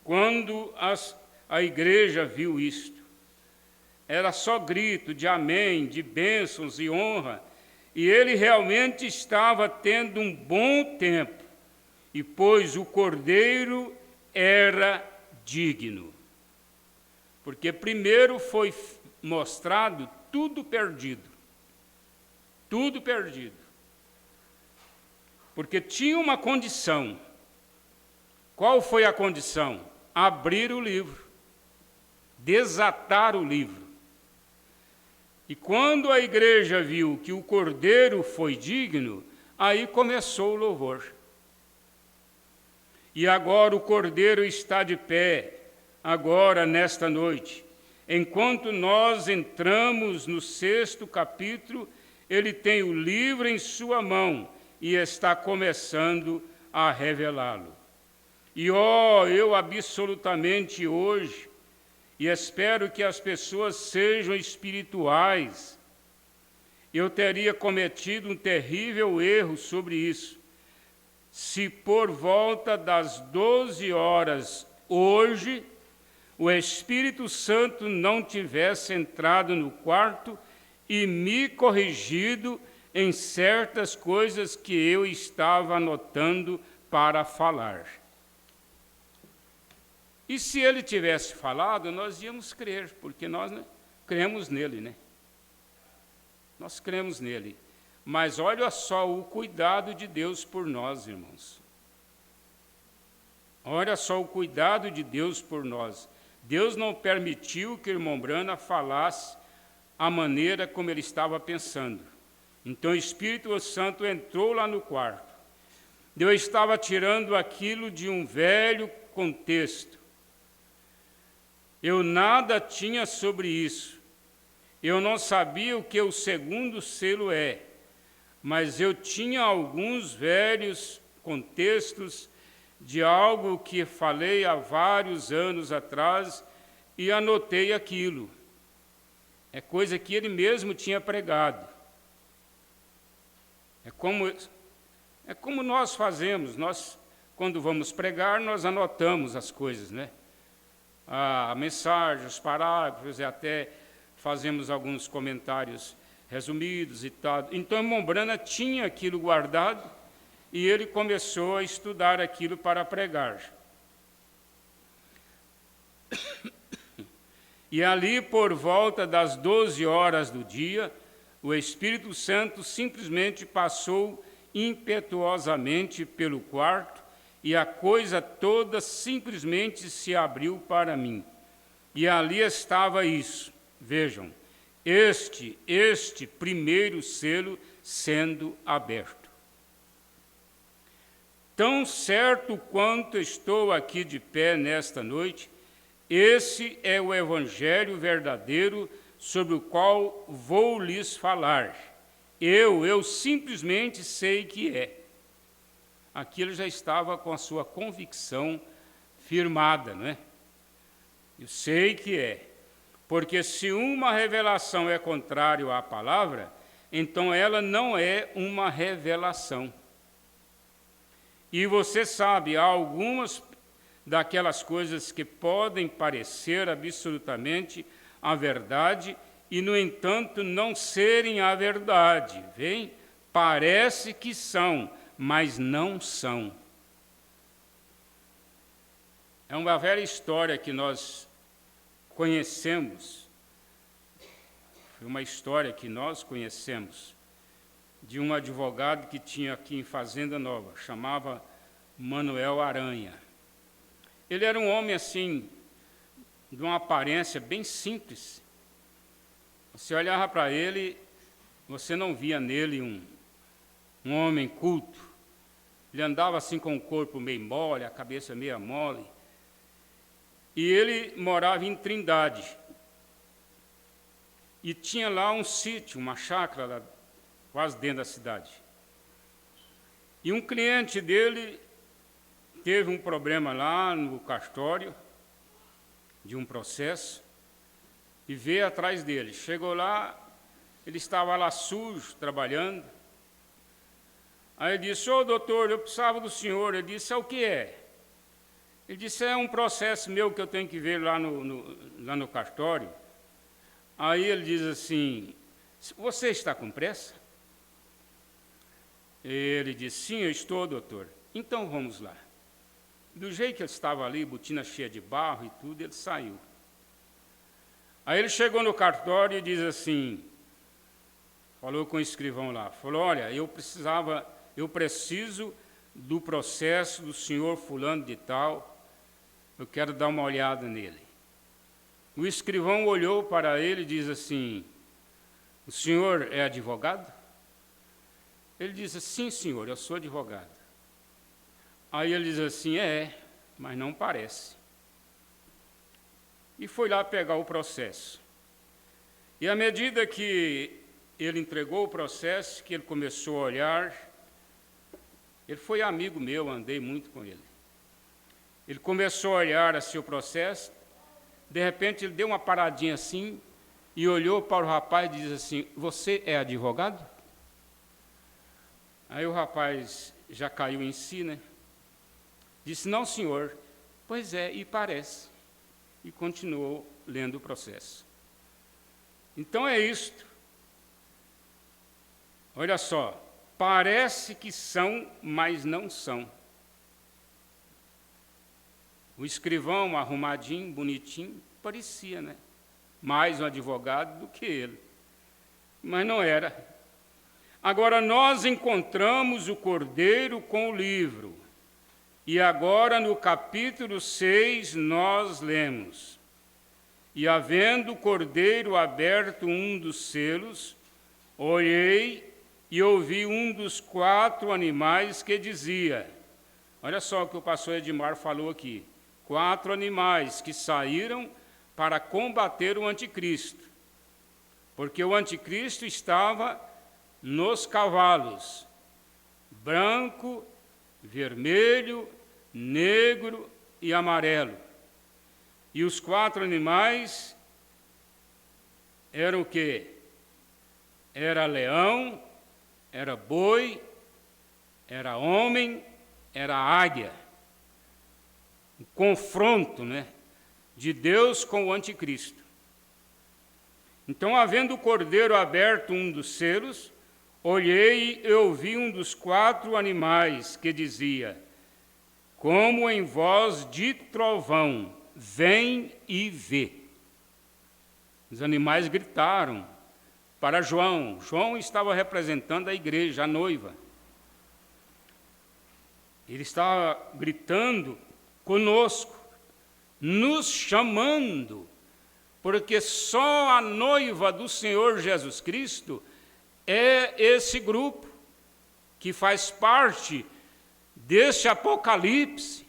Quando a igreja viu isto, era só grito de amém, de bênçãos e honra, e ele realmente estava tendo um bom tempo, e pois o Cordeiro era digno. Porque primeiro foi mostrado tudo perdido. Tudo perdido. Porque tinha uma condição. Qual foi a condição? Abrir o livro. Desatar o livro. E quando a igreja viu que o Cordeiro foi digno, aí começou o louvor. E agora o Cordeiro está de pé, agora nesta noite. Enquanto nós entramos no 6º capítulo, ele tem o livro em sua mão e está começando a revelá-lo. E eu absolutamente hoje, e espero que as pessoas sejam espirituais, eu teria cometido um terrível erro sobre isso, se por volta das 12 horas hoje, o Espírito Santo não tivesse entrado no quarto e me corrigido em certas coisas que eu estava anotando para falar. E se ele tivesse falado, nós íamos crer, porque nós cremos nele, né? Nós cremos nele. Mas olha só o cuidado de Deus por nós, irmãos. Olha só o cuidado de Deus por nós. Deus não permitiu que o irmão Brana falasse a maneira como ele estava pensando. Então o Espírito Santo entrou lá no quarto. Deus estava tirando aquilo de um velho contexto. Eu nada tinha sobre isso. Eu não sabia o que o segundo selo é, mas eu tinha alguns velhos contextos de algo que falei há vários anos atrás e anotei aquilo. É coisa que ele mesmo tinha pregado. É como nós fazemos. Nós, quando vamos pregar, nós anotamos as coisas, né? A mensagem, os parágrafos, e até fazemos alguns comentários resumidos e tal. Então, o irmão Brana tinha aquilo guardado e ele começou a estudar aquilo para pregar. E ali, por volta das 12 horas do dia, o Espírito Santo simplesmente passou impetuosamente pelo quarto e a coisa toda simplesmente se abriu para mim. E ali estava isso. Vejam, este primeiro selo sendo aberto. Tão certo quanto estou aqui de pé nesta noite, esse é o evangelho verdadeiro sobre o qual vou lhes falar. Eu simplesmente sei que é. Aqui ele já estava com a sua convicção firmada, não é? Eu sei que é. Porque se uma revelação é contrária à palavra, então ela não é uma revelação. E você sabe, há algumas daquelas coisas que podem parecer absolutamente a verdade e, no entanto, não serem a verdade. Vem? Parece que são, mas não são. É uma velha história que nós conhecemos, foi uma história que nós conhecemos, de um advogado que tinha aqui em Fazenda Nova, chamava Manuel Aranha. Ele era um homem assim, de uma aparência bem simples. Você olhava para ele, você não via nele um homem culto. Ele andava assim com o corpo meio mole, a cabeça meio mole. E ele morava em Trindade. E tinha lá um sítio, uma chácara, lá, quase dentro da cidade. E um cliente dele teve um problema lá no cartório, de um processo, e veio atrás dele. Chegou lá, ele estava lá sujo, trabalhando. Aí ele disse: ô doutor, eu precisava do senhor. Ele disse: é o que é? Ele disse: é um processo meu que eu tenho que ver lá no cartório. Aí ele diz assim: você está com pressa? Ele disse: sim, eu estou, doutor. Então vamos lá. Do jeito que ele estava ali, botina cheia de barro e tudo, ele saiu. Aí ele chegou no cartório e diz assim, falou com o escrivão lá, falou: olha, eu preciso do processo do senhor fulano de tal, eu quero dar uma olhada nele. O escrivão olhou para ele e diz assim: o senhor é advogado? Ele diz: sim, senhor, eu sou advogado. Aí ele diz assim: é, mas não parece. E foi lá pegar o processo. E à medida que ele entregou o processo, que ele começou a olhar, ele foi amigo meu, andei muito com ele. Ele começou a olhar assim o processo, de repente ele deu uma paradinha assim e olhou para o rapaz e disse assim: você é advogado? Aí o rapaz já caiu em si, né? Disse: não, senhor. Pois é, e parece. E continuou lendo o processo. Então é isto. Olha só, parece que são, mas não são. O escrivão, arrumadinho, bonitinho, parecia, né? Mais um advogado do que ele. Mas não era. Agora nós encontramos o cordeiro com o livro. E agora no capítulo 6 nós lemos: e havendo o cordeiro aberto um dos selos, olhei e ouvi um dos 4 animais que dizia, olha só o que o pastor Edmar falou aqui, 4 animais que saíram para combater o anticristo, porque o anticristo estava nos cavalos, branco, vermelho, negro e amarelo. E os 4 animais eram o quê? Era leão, era boi, era homem, era águia. Um confronto, né, de Deus com o anticristo. Então, havendo o cordeiro aberto um dos selos, olhei e ouvi um dos 4 animais que dizia, como em voz de trovão, vem e vê. Os animais gritaram para João. João estava representando a igreja, a noiva. Ele estava gritando conosco, nos chamando, porque só a noiva do Senhor Jesus Cristo é esse grupo que faz parte deste Apocalipse.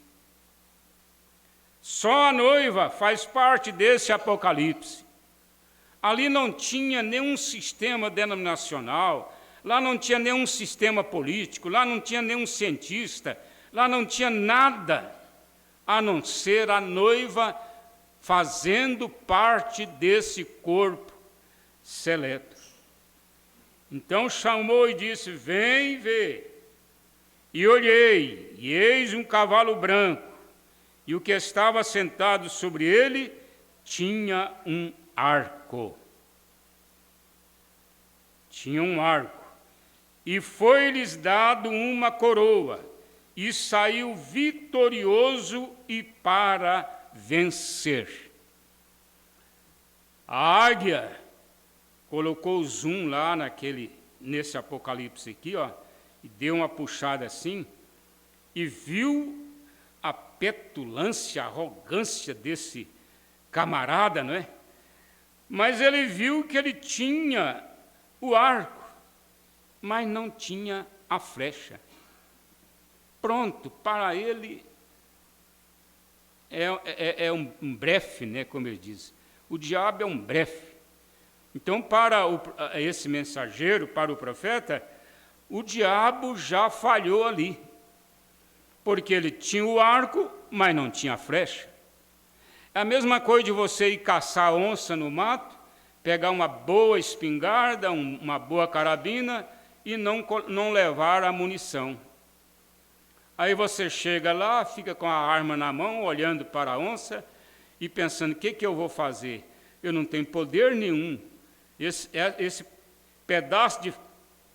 Só a noiva faz parte desse Apocalipse. Ali não tinha nenhum sistema denominacional, lá não tinha nenhum sistema político, lá não tinha nenhum cientista, lá não tinha nada, a não ser a noiva fazendo parte desse corpo seleto. Então chamou e disse: vem ver. E olhei, e eis um cavalo branco, e o que estava sentado sobre ele tinha um arco. Tinha um arco. E foi-lhes dado uma coroa, e saiu vitorioso e para vencer. A águia colocou o zoom lá nesse Apocalipse aqui, ó, e deu uma puxada assim, e viu a petulância, a arrogância desse camarada, não é? Mas ele viu que ele tinha o arco, mas não tinha a flecha. Pronto, para ele é um blefe, né, como ele diz. O diabo é um blefe. Então, para esse mensageiro, para o profeta, o diabo já falhou ali, porque ele tinha o arco, mas não tinha a flecha. É a mesma coisa de você ir caçar onça no mato, pegar uma boa espingarda, uma boa carabina e não levar a munição. Aí você chega lá, fica com a arma na mão, olhando para a onça e pensando: o que eu vou fazer? Eu não tenho poder nenhum. Esse pedaço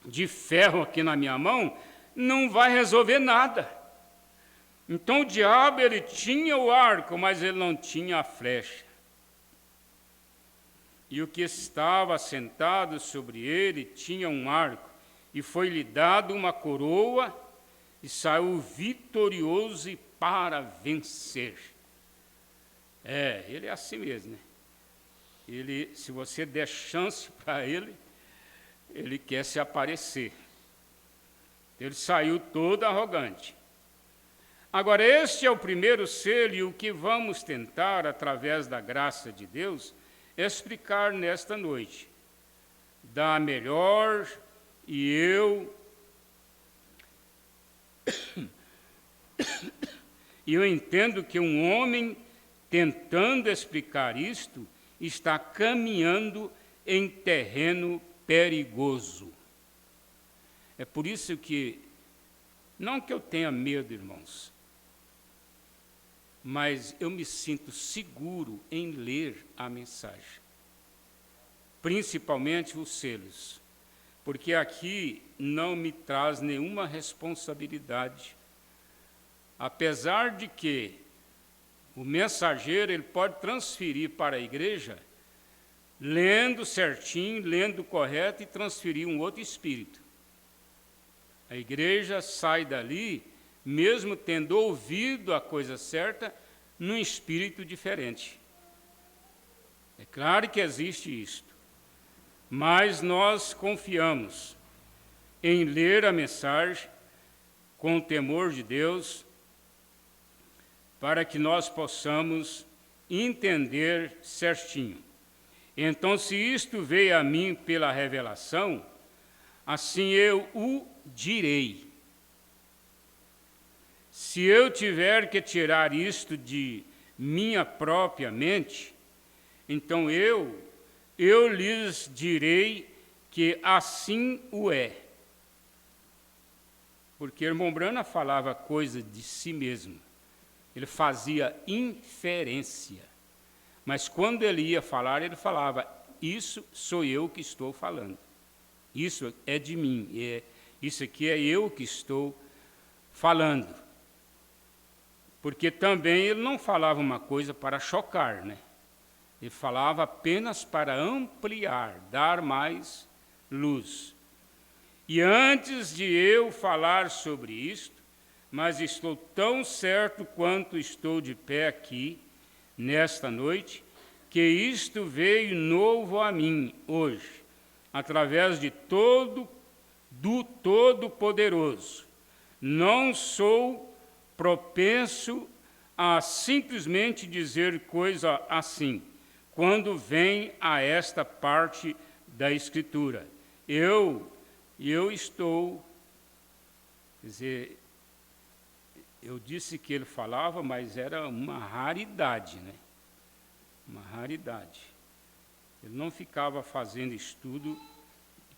de ferro aqui na minha mão não vai resolver nada. Então o diabo, ele tinha o arco, mas ele não tinha a flecha. E o que estava sentado sobre ele tinha um arco, e foi-lhe dado uma coroa, e saiu vitorioso e para vencer. Ele é assim mesmo, né? Ele, se você der chance para ele, ele quer se aparecer. Ele saiu todo arrogante. Agora, este é o primeiro selo, e o que vamos tentar, através da graça de Deus, explicar nesta noite. Dá melhor, e eu entendo que um homem tentando explicar isto está caminhando em terreno perigoso. É por isso que, não que eu tenha medo, irmãos, mas eu me sinto seguro em ler a mensagem, principalmente os selos, porque aqui não me traz nenhuma responsabilidade, apesar de que o mensageiro ele pode transferir para a igreja, lendo certinho, lendo correto, e transferir um outro espírito. A igreja sai dali, mesmo tendo ouvido a coisa certa, num espírito diferente. É claro que existe isto, mas nós confiamos em ler a mensagem com o temor de Deus, para que nós possamos entender certinho. Então, se isto veio a mim pela revelação, assim eu o direi. Se eu tiver que tirar isto de minha própria mente, então eu lhes direi que assim o é. Porque irmão Brana falava coisa de si mesmo. Ele fazia inferência. Mas quando ele ia falar, ele falava: isso sou eu que estou falando. Isso é de mim. Isso aqui é eu que estou falando. Porque também ele não falava uma coisa para chocar, né? Ele falava apenas para ampliar, dar mais luz. E antes de eu falar sobre isto, mas estou tão certo quanto estou de pé aqui, nesta noite, que isto veio novo a mim hoje, através do Todo-Poderoso. Não sou propenso a simplesmente dizer coisa assim, quando vem a esta parte da Escritura. Eu estou, quer dizer, eu disse que ele falava, mas era uma raridade, né? uma raridade. Ele não ficava fazendo estudo,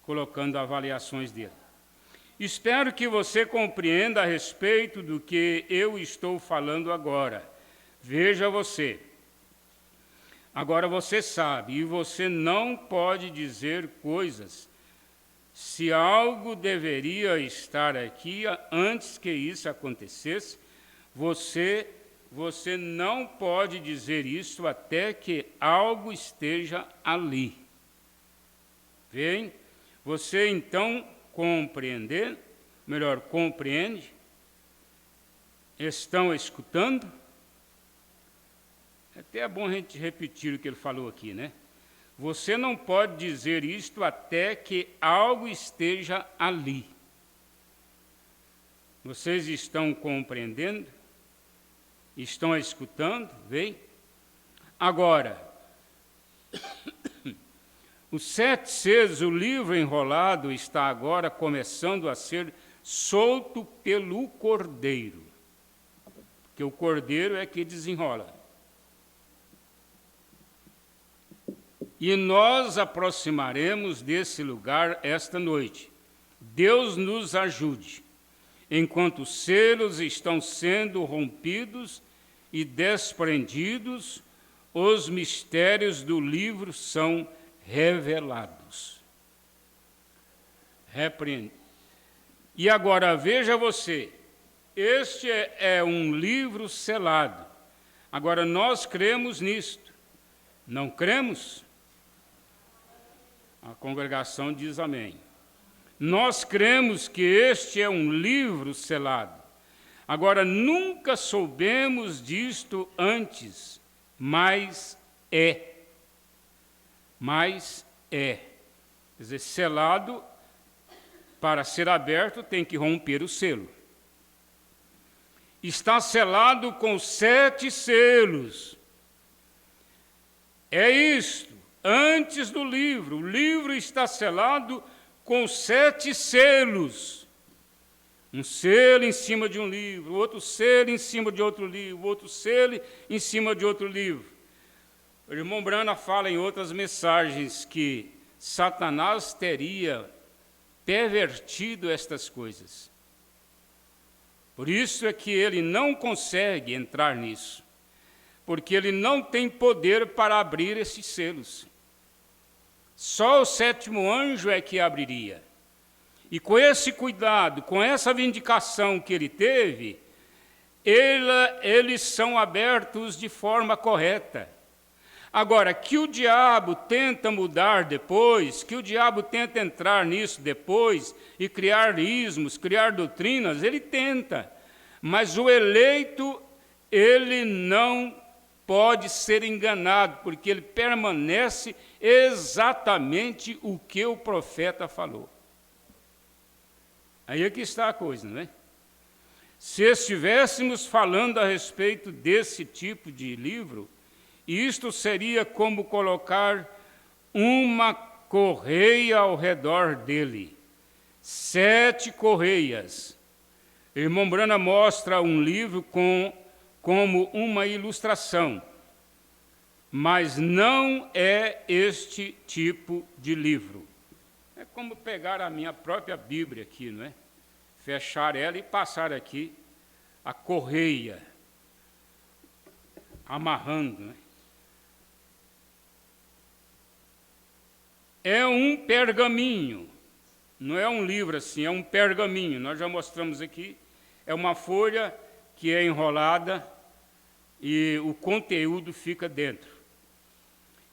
colocando avaliações dele. Espero que você compreenda a respeito do que eu estou falando agora. Veja você. Agora você sabe, e você não pode dizer coisas. Se algo deveria estar aqui antes que isso acontecesse, você não pode dizer isso até que algo esteja ali. Bem? Você então compreende? Estão escutando? Até é bom a gente repetir o que ele falou aqui, né? Você não pode dizer isto até que algo esteja ali. Vocês estão compreendendo? Estão escutando? Vem? Agora, os 7 selos, o livro enrolado, está agora começando a ser solto pelo Cordeiro. Porque o Cordeiro é que desenrola. E nós aproximaremos desse lugar esta noite. Deus nos ajude. Enquanto os selos estão sendo rompidos e desprendidos, os mistérios do livro são revelados. Repreende. E agora veja você, este é um livro selado. Agora nós cremos nisto. Não cremos? A congregação diz amém. Nós cremos que este é um livro selado. Agora, nunca soubemos disto antes, mas é. Mas é. Quer dizer, selado, para ser aberto, tem que romper o selo. Está selado com 7 selos. É isto. Antes do livro, o livro está selado com 7 selos. Um selo em cima de um livro, outro selo em cima de outro livro, outro selo em cima de outro livro. O irmão Brana fala em outras mensagens que Satanás teria pervertido estas coisas. Por isso é que ele não consegue entrar nisso, porque ele não tem poder para abrir esses selos. Só o 7º anjo é que abriria. E com esse cuidado, com essa vindicação que ele teve, eles são abertos de forma correta. Agora, que o diabo tenta mudar depois, que o diabo tenta entrar nisso depois e criar ismos, criar doutrinas, ele tenta. Mas o eleito, ele não pode ser enganado, porque ele permanece exatamente o que o profeta falou. Aí é que está a coisa, não é? Se estivéssemos falando a respeito desse tipo de livro, isto seria como colocar uma correia ao redor dele. 7 correias. Irmão Brana mostra um livro como uma ilustração, mas não é este tipo de livro. É como pegar a minha própria Bíblia aqui, não é? Fechar ela e passar aqui a correia, amarrando, não é? É um pergaminho, não é um livro assim, é um pergaminho. Nós já mostramos aqui, é uma folha que é enrolada e o conteúdo fica dentro.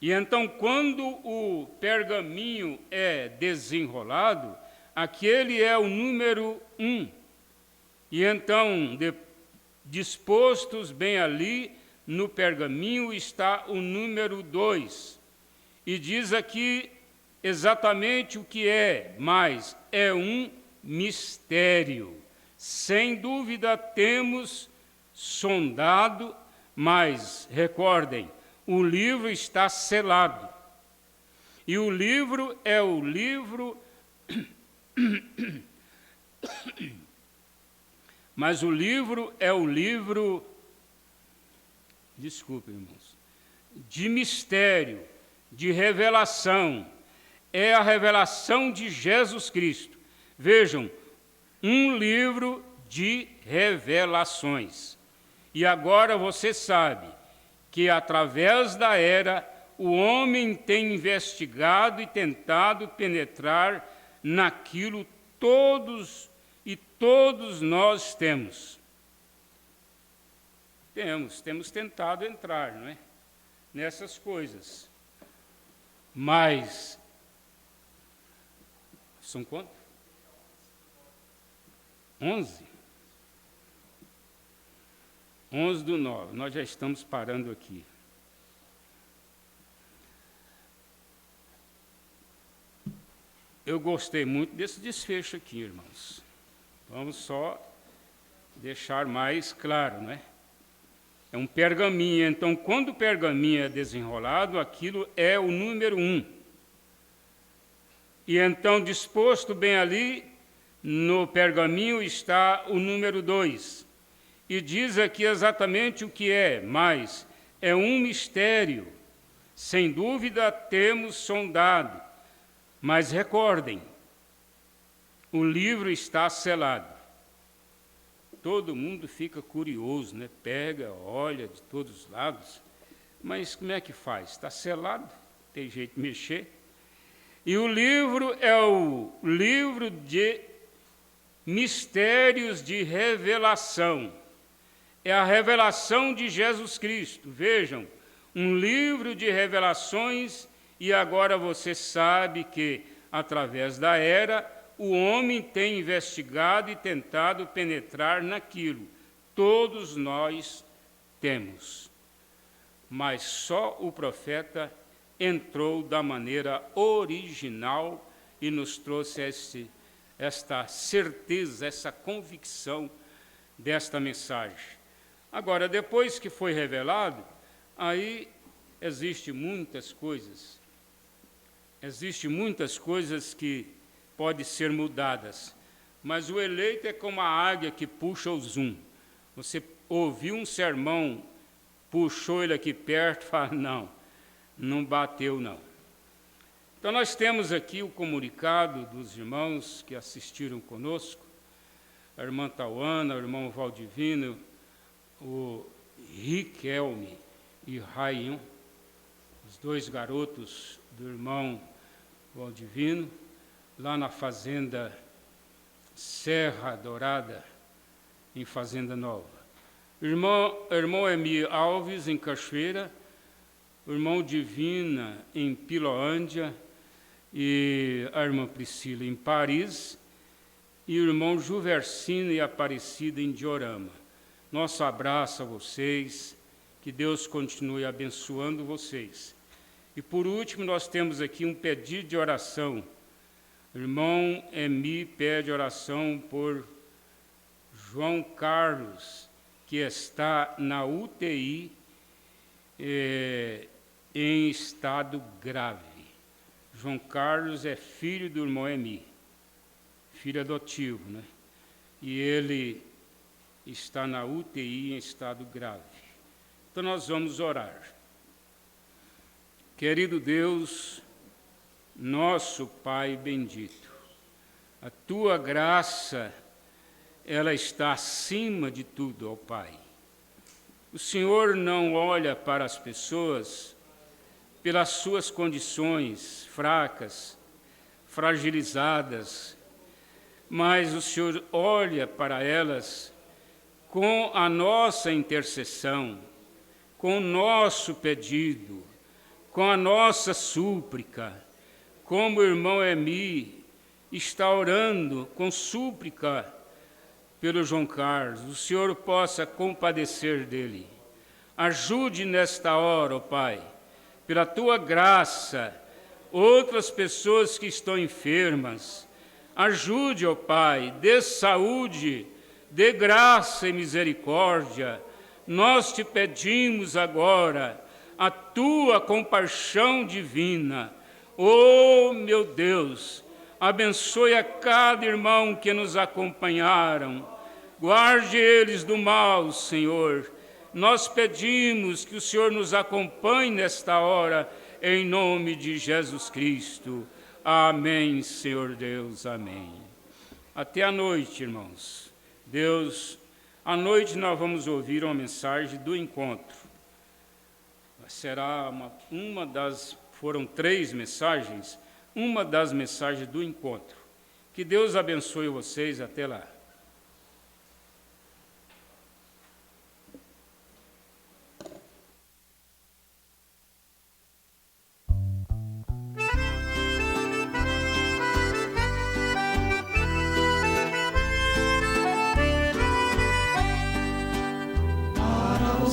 E então, quando o pergaminho é desenrolado, aquele é o número 1. E então, dispostos bem ali, no pergaminho está o número 2. E diz aqui exatamente o que é, mas é um mistério. Sem dúvida temos sondado, mas recordem, o livro está selado. E o livro é o livro... Mas o livro é o livro... Desculpe, irmãos. de mistério, de revelação. É a revelação de Jesus Cristo. Vejam, um livro de revelações. E agora você sabe que através da era o homem tem investigado e tentado penetrar naquilo todos nós temos. Temos tentado entrar, não é? Nessas coisas. Mas são quantos? 11? 11/9. Nós já estamos parando aqui. Eu gostei muito desse desfecho aqui, irmãos. Vamos só deixar mais claro, não é? É um pergaminho. Então, quando o pergaminho é desenrolado, aquilo é o número 1. E então, disposto bem ali, no pergaminho está o número 2. E diz aqui exatamente o que é, mas é um mistério. Sem dúvida, temos sondado. Mas recordem, o livro está selado. Todo mundo fica curioso, né? Pega, olha de todos os lados. Mas como é que faz? Está selado, tem jeito de mexer. E o livro é o livro de mistérios de revelação. É a revelação de Jesus Cristo. Vejam, um livro de revelações. E agora você sabe que, através da era, o homem tem investigado e tentado penetrar naquilo. Todos nós temos. Mas só o profeta entrou da maneira original e nos trouxe esta certeza, essa convicção desta mensagem. Agora, depois que foi revelado, aí existem muitas coisas que podem ser mudadas, mas o eleito é como a águia que puxa o zoom. Você ouviu um sermão, puxou ele aqui perto, fala, não bateu não. Então nós temos aqui o comunicado dos irmãos que assistiram conosco, a irmã Tauana, o irmão Valdivino, o Riquelme e Rainho, os 2 garotos do irmão Valdivino, lá na fazenda Serra Dourada, em Fazenda Nova. Irmão Emi Alves, em Cachoeira, o irmão Divina, em Piloândia, e a irmã Priscila, em Paris, e o irmão Juversino e Aparecida, em Diorama. Nosso abraço a vocês, que Deus continue abençoando vocês. E por último, nós temos aqui um pedido de oração. O irmão Emi pede oração por João Carlos, que está na UTI em estado grave. João Carlos é filho do irmão Emi, filho adotivo, né? E ele está na UTI em estado grave. Então nós vamos orar. Querido Deus, nosso Pai bendito, a Tua graça, ela está acima de tudo, ó Pai. O Senhor não olha para as pessoas pelas suas condições fracas, fragilizadas, mas o Senhor olha para elas com a nossa intercessão, com o nosso pedido, com a nossa súplica, como o irmão Emi está orando com súplica pelo João Carlos, o Senhor possa compadecer dele. Ajude nesta hora, ó Pai, pela Tua graça, outras pessoas que estão enfermas. Ajude, ó Pai, dê saúde, dê graça e misericórdia. Nós te pedimos agora a Tua compaixão divina. Oh, meu Deus, abençoe a cada irmão que nos acompanharam. Guarde eles do mal, Senhor. nós pedimos que o Senhor nos acompanhe nesta hora, em nome de Jesus Cristo. Amém, Senhor Deus, amém. Até a noite, irmãos. Deus, à noite nós vamos ouvir uma mensagem do encontro. Será foram 3 mensagens, uma das mensagens do encontro. Que Deus abençoe vocês, até lá.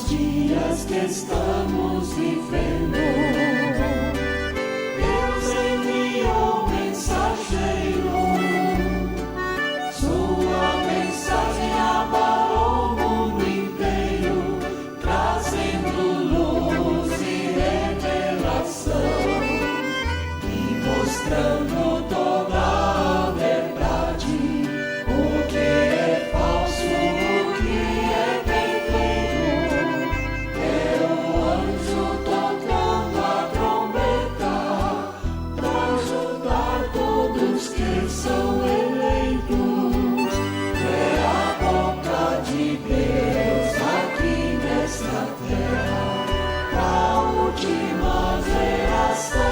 Dias que estamos vivendo, Deus enviou mensageiro, sua mensagem abalou o mundo inteiro, trazendo luz e revelação e mostrando toda a verdade, o que é falso, o que é perfeito. Tocando a trombeta para ajudar todos que são eleitos. É a boca de Deus aqui nesta terra, a última geração,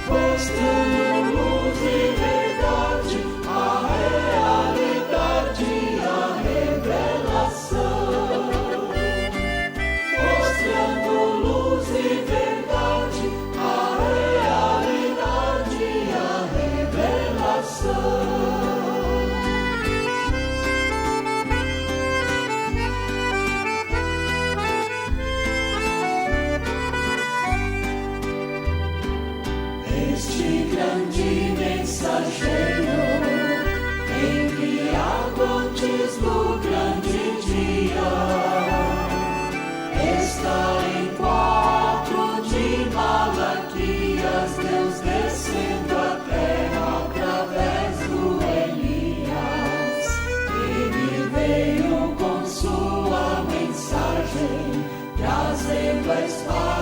mostrando luz e verdade, a realidade e a revelação. Mostrando luz e verdade, a realidade e a revelação. Este grande mensageiro, enviado antes do grande dia, está em 4 de Malaquias, Deus descendo a terra através do Elias. Ele veio com sua mensagem, trazendo a espada